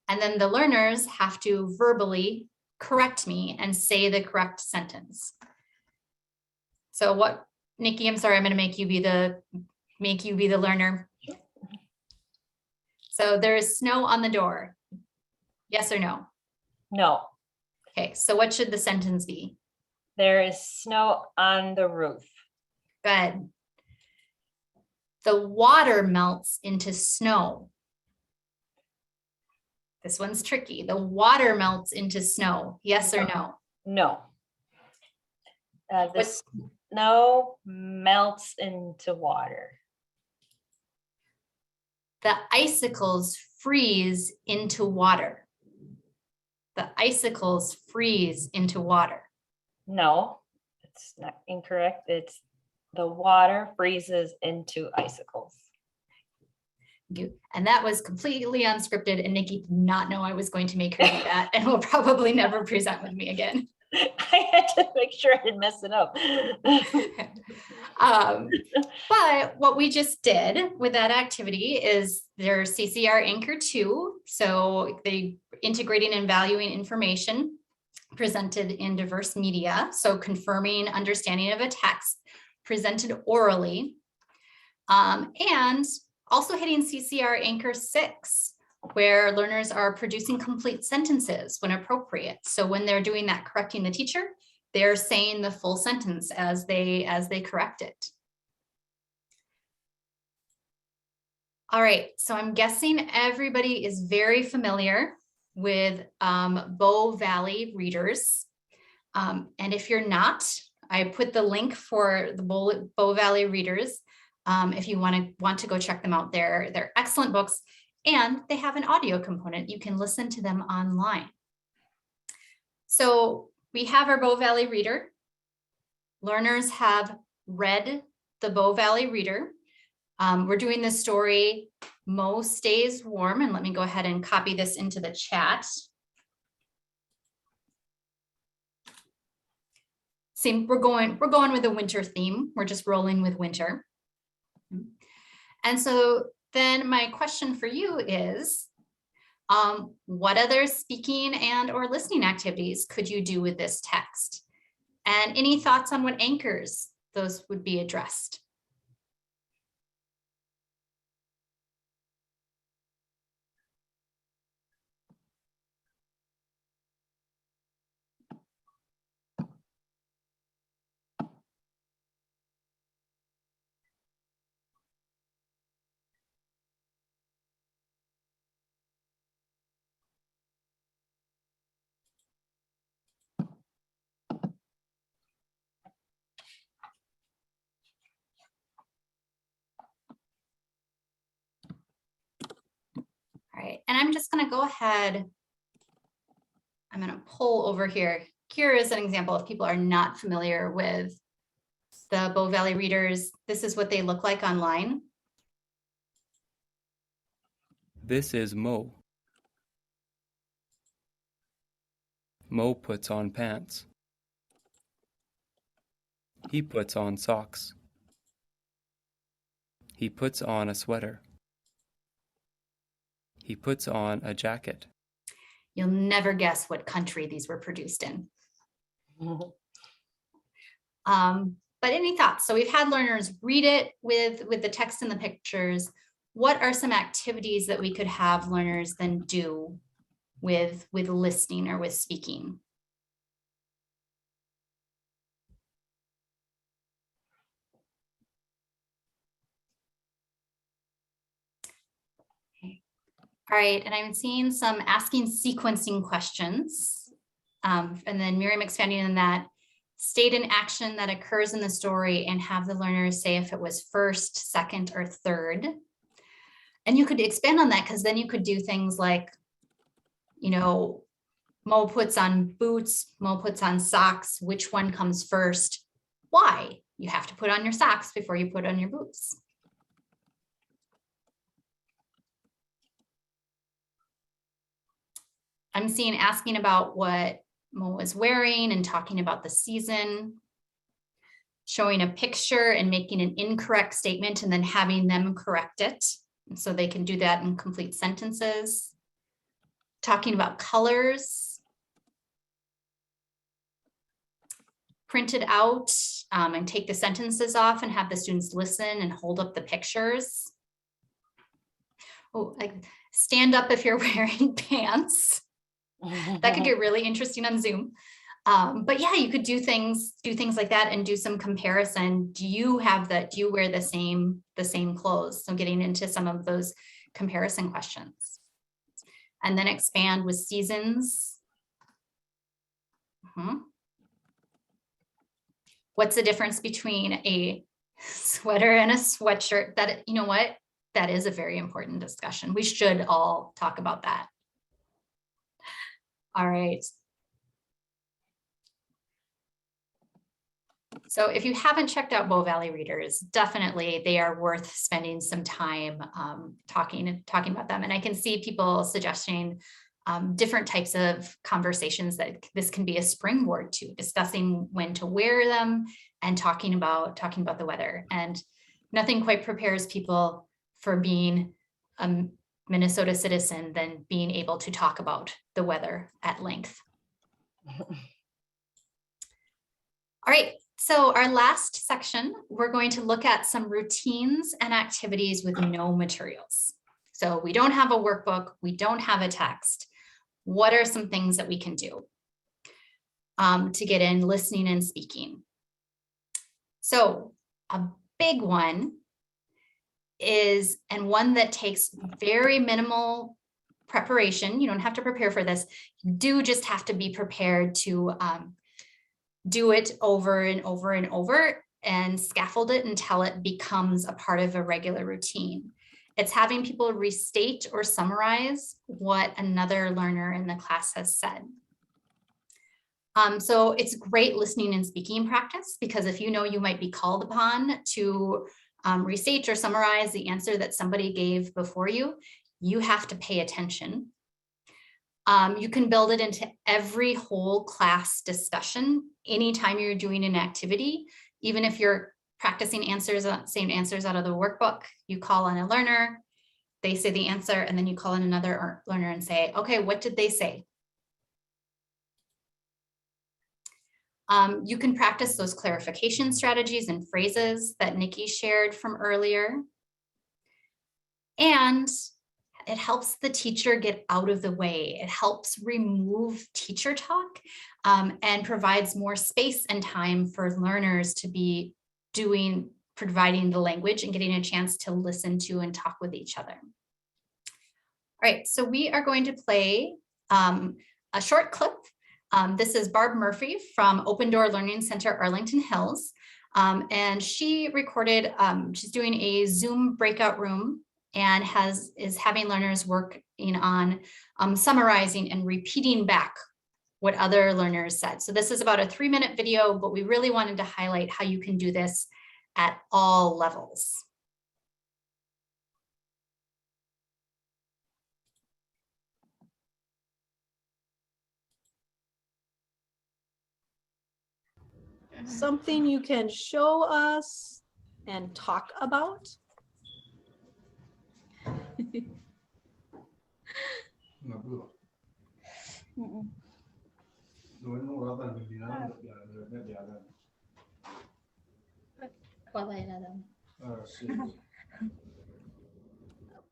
And then the learners have to verbally correct me and say the correct sentence. So what, Nicki, I'm sorry, I'm going to make you be the learner. So there is snow on the door. Yes or no? No, Okay, so what should the sentence be? there is snow on the roof. Good. The water melts into snow. This one's tricky. The water melts into snow. Yes or no? No. The What- snow melts into water. The icicles freeze into water. The icicles freeze into water. No, it's not incorrect. It's the water freezes into icicles. And that was completely unscripted, and Nicki did not know I was going to make her do that and will probably never present with me again. I had to make sure I didn't mess it up. But what we just did with that activity is their CCR Anchor 2. So they integrating and valuing information presented in diverse media. So confirming understanding of a text presented orally. And also hitting CCR Anchor 6, where learners are producing complete sentences when appropriate. So when they're doing that, correcting the teacher, they're saying the full sentence as they correct it. All right, so I'm guessing everybody is very familiar with Bow Valley readers. And if you're not, I put the link for the Bow Valley readers. If you want to go check them out, they're excellent books, and they have an audio component. You can listen to them online. So we have our Bow Valley reader. Learners have read the Bow Valley reader. We're doing the story Mo Stays Warm, and let me go ahead and copy this into the chat. See, we're going with a winter theme. We're just rolling with winter. And so then my question for you is, what other speaking and or listening activities could you do with this text? And any thoughts on what anchors those would be addressed? All right, and I'm just going to go ahead. I'm going to pull over here. Here is an example if people are not familiar with the Bow Valley readers. This is what they look like online. This is Mo. Mo puts on pants. He puts on socks. He puts on a sweater. He puts on a jacket. You'll never guess what country these were produced in. But any thoughts? So we've had learners read it with the text and the pictures. What are some activities that we could have learners then do with listening or with speaking? All right, and I'm seeing some asking sequencing questions. And then Miriam expanding on that. State an action that occurs in the story and have the learners say if it was first, second, or third. And you could expand on that because then you could do things like, you know, Mo puts on boots, Mo puts on socks. Which one comes first? Why? You have to put on your socks before you put on your boots. I'm seeing asking about what Mo is wearing and talking about the season, showing a picture and making an incorrect statement and then having them correct it. And so they can do that in complete sentences. Talking about colors, print it out and take the sentences off and have the students listen and hold up the pictures. Oh, like stand up if you're wearing pants. That could get really interesting on Zoom. But yeah, you could do things like that and do some comparison. Do you wear the same clothes? So getting into some of those comparison questions. And then expand with seasons. What's the difference between a sweater and a sweatshirt? That, you know what? That is a very important discussion. We should all talk about that. All right. So if you haven't checked out Bow Valley Readers, definitely they are worth spending some time talking about them. And I can see people suggesting different types of conversations that this can be a springboard to, discussing when to wear them and talking about the weather. And nothing quite prepares people for being a Minnesota citizen than being able to talk about the weather at length. All right. So our last section, we're going to look at some routines and activities with no materials. So we don't have a workbook, we don't have a text. What are some things that we can do to get in listening and speaking? So a big one is, and one that takes very minimal preparation, you don't have to prepare for this, you do just have to be prepared to do it over and over and over and scaffold it until it becomes a part of a regular routine. It's having people restate or summarize what another learner in the class has said. So it's great listening and speaking practice, because if you know you might be called upon to restate or summarize the answer that somebody gave before you, you have to pay attention. You can build it into every whole class discussion anytime you're doing an activity. Even if you're practicing same answers out of the workbook, you call on a learner, they say the answer, and then you call in another learner and say, okay, what did they say? You can practice those clarification strategies and phrases that Nicki shared from earlier. And it helps the teacher get out of the way. It helps remove teacher talk and provides more space and time for learners to be providing the language and getting a chance to listen to and talk with each other. All right, so we are going to play a short clip. This is Barb Murphy from Open Door Learning Center, Arlington Hills. And she recorded, she's doing a Zoom breakout room and is having learners working on summarizing and repeating back what other learners said. So this is about a 3-minute video, but we really wanted to highlight how you can do this at all levels. Something you can show us and talk about?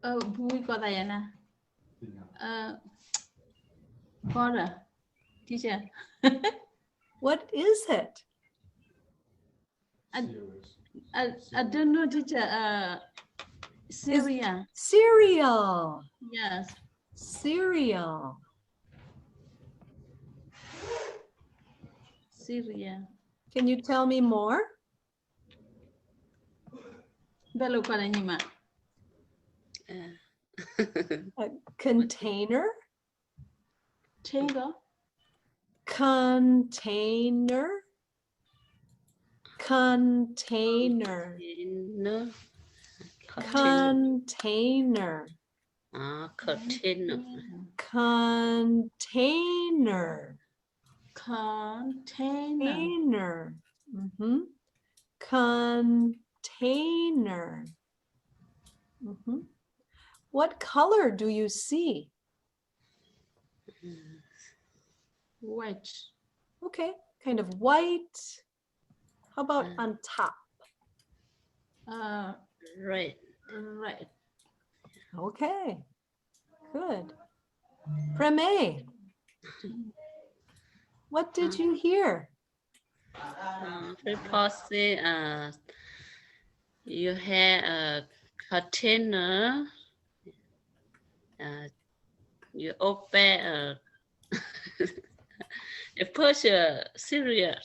Vui có tay nè. Có rồi. Teacher. What is it? I don't know, teacher. Syria. Cereal. Yes. Cereal. Syria. Can you tell me more? Bello có đây nhưng mà. A container? Table. Container. Container. No. Container. Container. Container. Container. Container. Container. What color do you see? White. Okay, kind of white. How about on top? Red. Red. Okay, good. Preme, what did you hear? Report say you have a container. You open a purchase cereal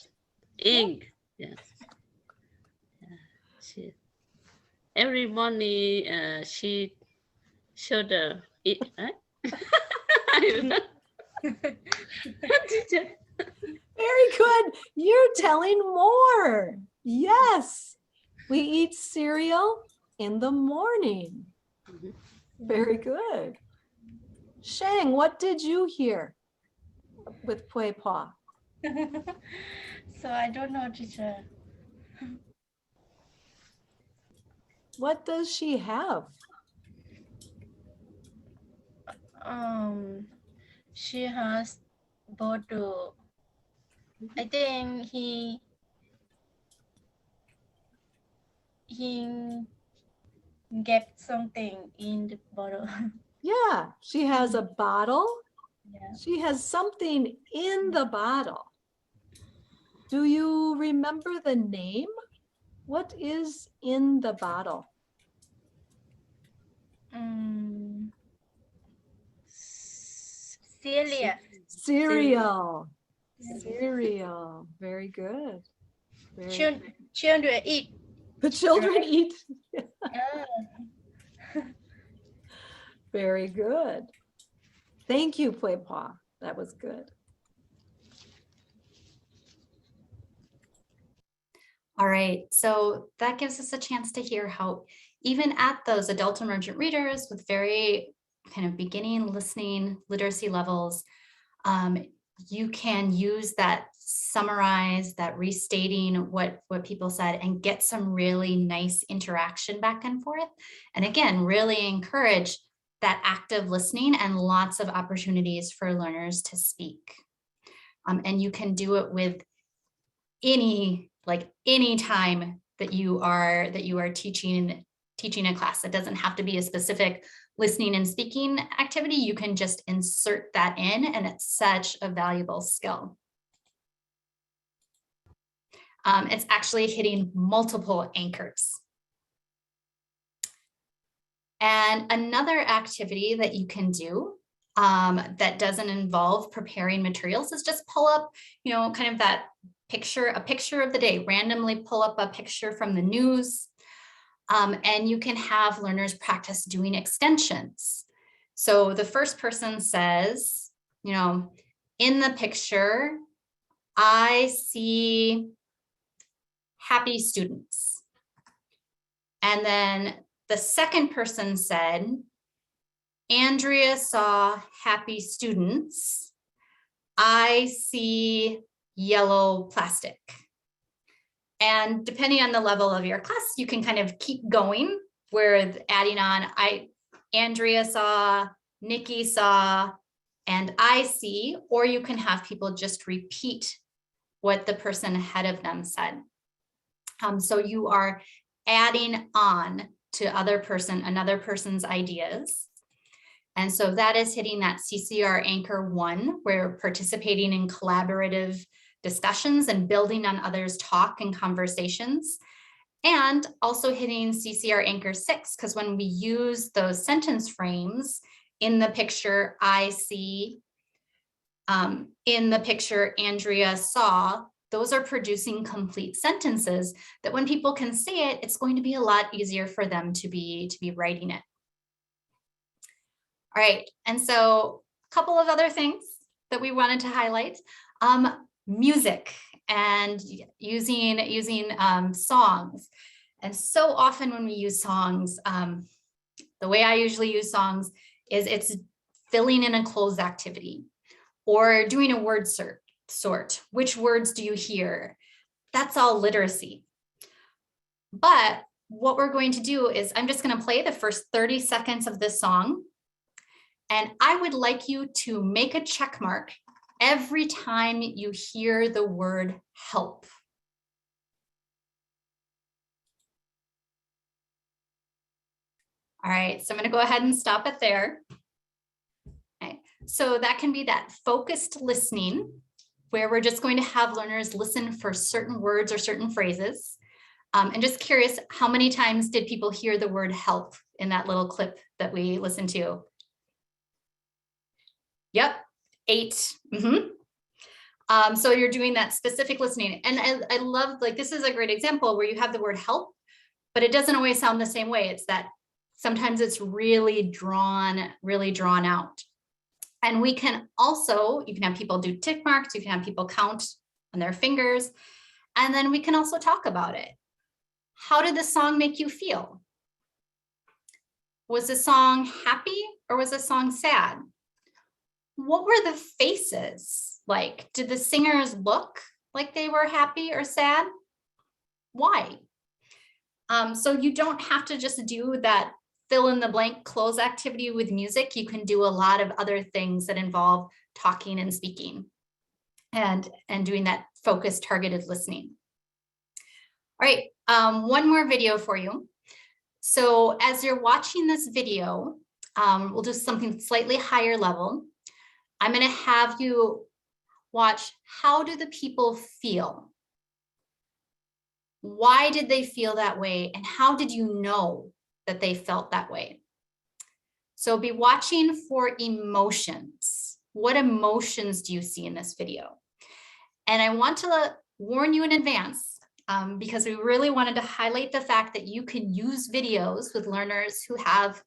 ink. Yes. Every morning she showed it. I don't know. Very good. You're telling more. Yes, we eat cereal in the morning. Very good. Shang, what did you hear with Pui Pa? So I don't know, teacher. What does she have? She has bottle. I think he get something in the bottle. Yeah, she has a bottle. Yeah. She has something in the bottle. Do you remember the name? What is in the bottle? Celia. Cereal. Cereal. Very good. Very good. Children eat. The children eat. Ah. Very good. Thank you, Pui Pa. That was good. All right, so that gives us a chance to hear how even at those adult emergent readers with very kind of beginning listening literacy levels, you can use that summarize, that restating what people said and get some really nice interaction back and forth. And again, really encourage that active listening and lots of opportunities for learners to speak. And you can do it with any time that you are teaching a class. It doesn't have to be a specific listening and speaking activity. You can just insert that in, and it's such a valuable skill. It's actually hitting multiple anchors. And another activity that you can do that doesn't involve preparing materials is just pull up, kind of that picture, a picture of the day, randomly pull up a picture from the news. And you can have learners practice doing extensions. So the first person says, in the picture, I see happy students. And then the second person said, Andrea saw happy students. I see yellow plastic. And depending on the level of your class, you can kind of keep going with adding on, Andrea saw, Nicki saw, and I see, or you can have people just repeat what the person ahead of them said. So you are adding on to another person's ideas. And so that is hitting that CCR Anchor 1, where participating in collaborative discussions and building on others' talk and conversations, and also hitting CCR Anchor 6, because when we use those sentence frames in the picture, I see, in the picture, Andrea saw, those are producing complete sentences that when people can see it, it's going to be a lot easier for them to be writing it. All right, and so a couple of other things that we wanted to highlight. Music and using songs. And so often when we use songs, the way I usually use songs is it's filling in a closed activity or doing a word sort. Which words do you hear? That's all literacy. But what we're going to do is I'm just going to play the first 30 seconds of this song. And I would like you to make a check mark every time you hear the word help. All right, so I'm going to go ahead and stop it there. Okay. So that can be that focused listening, where we're just going to have learners listen for certain words or certain phrases. And just curious, how many times did people hear the word help in that little clip that we listened to? Yep, 8. So you're doing that specific listening. And I love, like, this is a great example where you have the word help, but it doesn't always sound the same way. It's that sometimes it's really drawn out. And we can also, you can have people do tick marks, you can have people count on their fingers, and then we can also talk about it. How did the song make you feel? Was the song happy or was the song sad? What were the faces like? Did the singers look like they were happy or sad? Why? So you don't have to just do that fill in the blank close activity with music. You can do a lot of other things that involve talking and speaking and doing that focused, targeted listening. All right, one more video for you. So as you're watching this video, we'll do something slightly higher level. I'm going to have you watch, how do the people feel? Why did they feel that way? And how did you know that they felt that way? So be watching for emotions. What emotions do you see in this video? And I want to warn you in advance, because we really wanted to highlight the fact that you can use videos with learners who have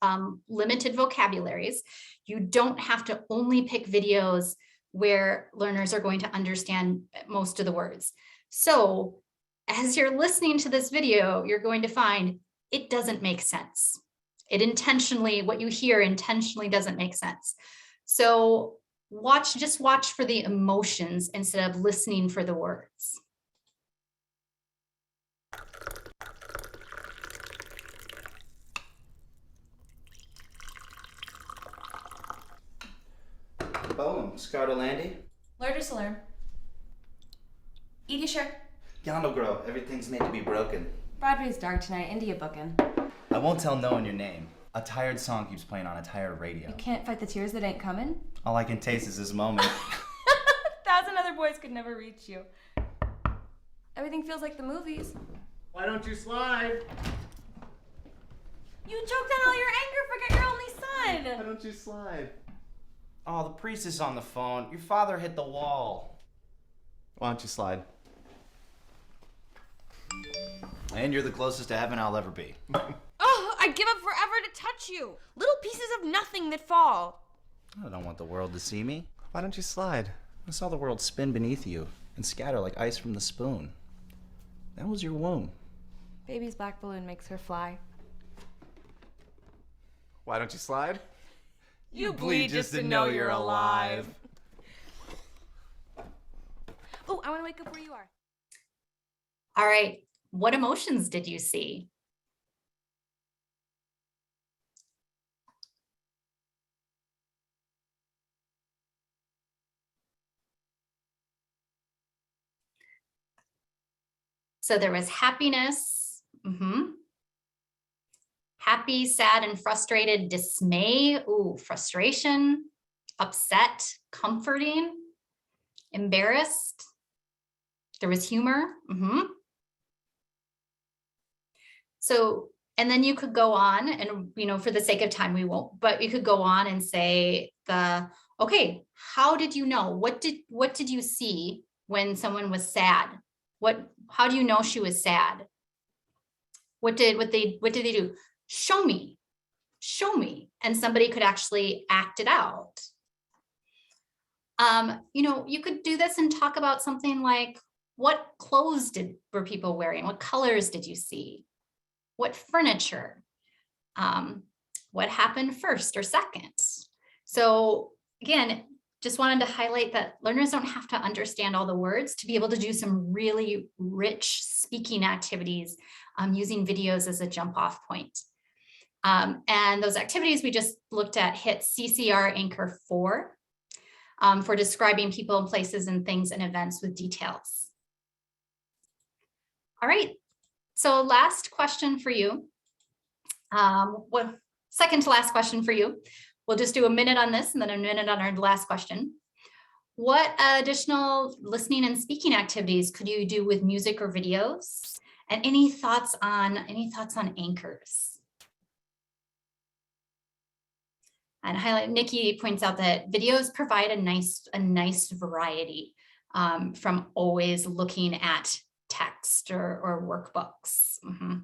limited vocabularies. You don't have to only pick videos where learners are going to understand most of the words. So as you're listening to this video, you're going to find it doesn't make sense. What you hear intentionally doesn't make sense. So just watch for the emotions instead of listening for the words. Boom, Scout Olalde. Learn to learn. Edie sure. Yano Grow, everything's made to be broken. Broadway's dark tonight, India booking. I won't tell no one your name. A tired song keeps playing on a tired radio. You can't fight the tears that ain't coming. All I can taste is this moment. 1,000 other boys could never reach you. Everything feels like the movies. Why don't you slide? You choked on all your anger, forget your only son. Why don't you slide? Oh, the priest is on the phone. Your father hit the wall. Why don't you slide? And you're the closest to heaven I'll ever be. Oh, I'd give up forever to touch you. Little pieces of nothing that fall. I don't want the world to see me. Why don't you slide? I saw the world spin beneath you and scatter like ice from the spoon. That was your womb. Baby's black balloon makes her fly. Why don't you slide? You bleed just to know you're alive. Oh, I want to wake up where you are. All right, what emotions did you see? So there was happiness, happy, sad, and frustrated, dismay, frustration, upset, comforting, embarrassed. There was humor. So, and then you could go on and, for the sake of time, we won't, but you could go on and say okay, how did you know? What did you see when someone was sad? How do you know she was sad? What did they do? Show me. And somebody could actually act it out. You could do this and talk about something like, what clothes were people wearing? What colors did you see? What furniture? what happened first or second? So again, just wanted to highlight that learners don't have to understand all the words to be able to do some really rich speaking activities using videos as a jump off point. And those activities we just looked at hit CCR Anchor 4 for describing people and places and things and events with details. All right, so last question for you. Second to last question for you. We'll just do a minute on this and then a minute on our last question. What additional listening and speaking activities could you do with music or videos? And any thoughts on anchors? And highlight, Nicki points out that videos provide a nice variety from always looking at text or workbooks. Mm-hmm.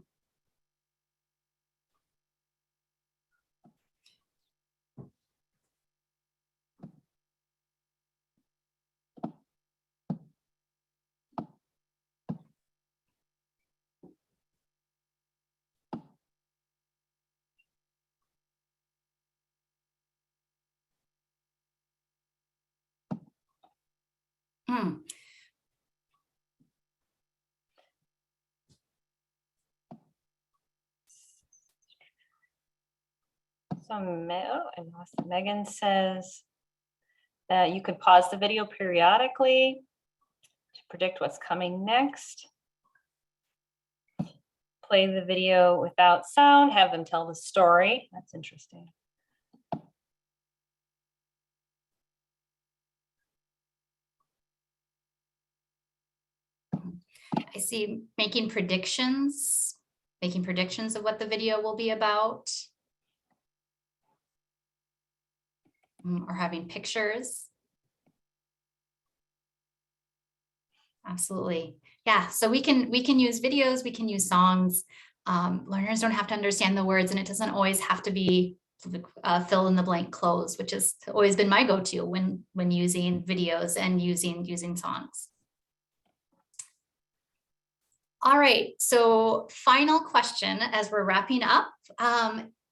So Megan says that you could pause the video periodically to predict what's coming next. Play the video without sound, have them tell the story. That's interesting. I see making predictions of what the video will be about. Or having pictures. Absolutely. Yeah, so we can use videos, we can use songs. Learners don't have to understand the words, and it doesn't always have to be fill in the blank close, which has always been my go-to when using videos and using songs. All right, so final question as we're wrapping up.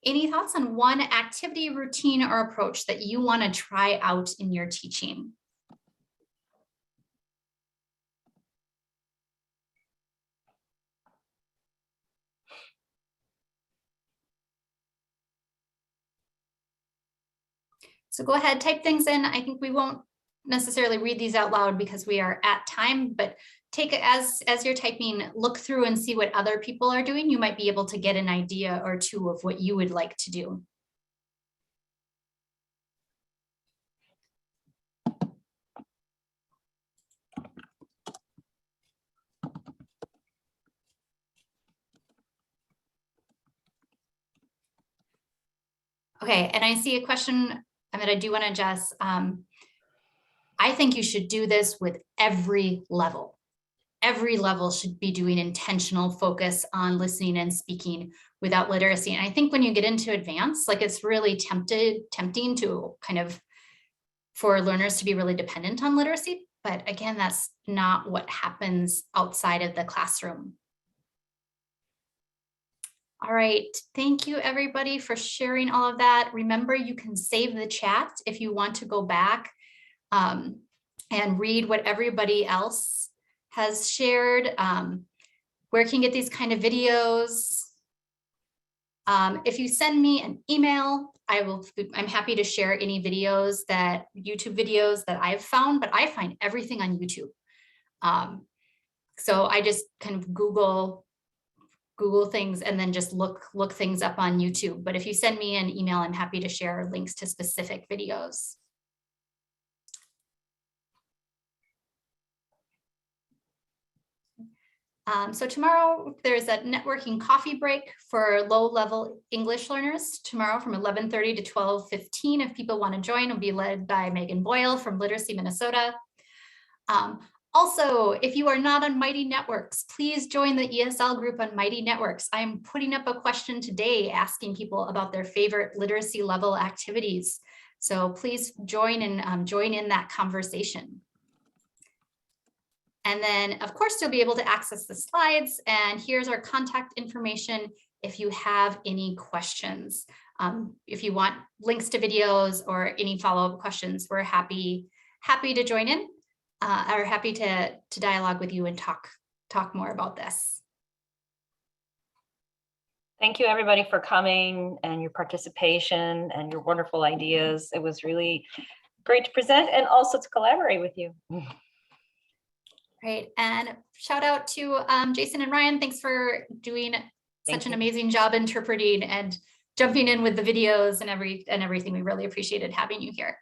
Any thoughts on one activity, routine, or approach that you want to try out in your teaching? So go ahead, type things in. I think we won't necessarily read these out loud because we are at time, but take it as you're typing, look through and see what other people are doing. You might be able to get an idea or two of what you would like to do. Okay, and I see a question that I do want to address. I think you should do this with every level. Every level should be doing intentional focus on listening and speaking without literacy. And I think when you get into advanced, like it's really tempting to kind of for learners to be really dependent on literacy. But again, that's not what happens outside of the classroom. All right, thank you everybody for sharing all of that. Remember, you can save the chat if you want to go back and read what everybody else has shared. Where can you get these kind of videos? If you send me an email, I'm happy to share any videos YouTube videos that I've found, but I find everything on YouTube. So I just kind of Google things and then just look things up on YouTube. But if you send me an email, I'm happy to share links to specific videos. So tomorrow there's a networking coffee break for low-level English learners tomorrow from 11:30 to 12:15. If people want to join, it'll be led by Megan Boyle from Literacy Minnesota. Also, if you are not on Mighty Networks, please join the ESL group on Mighty Networks. I'm putting up a question today asking people about their favorite literacy level activities. So please join in that conversation. And then, of course, you'll be able to access the slides. And here's our contact information if you have any questions. If you want links to videos or any follow-up questions, we're happy to join in, or happy to dialogue with you and talk more about this. Thank you, everybody, for coming and your participation and your wonderful ideas. It was really great to present and also to collaborate with you. Great, and shout out to Jason and Ryan. Thanks for doing such an amazing job interpreting and jumping in with the videos and everything. We really appreciated having you here.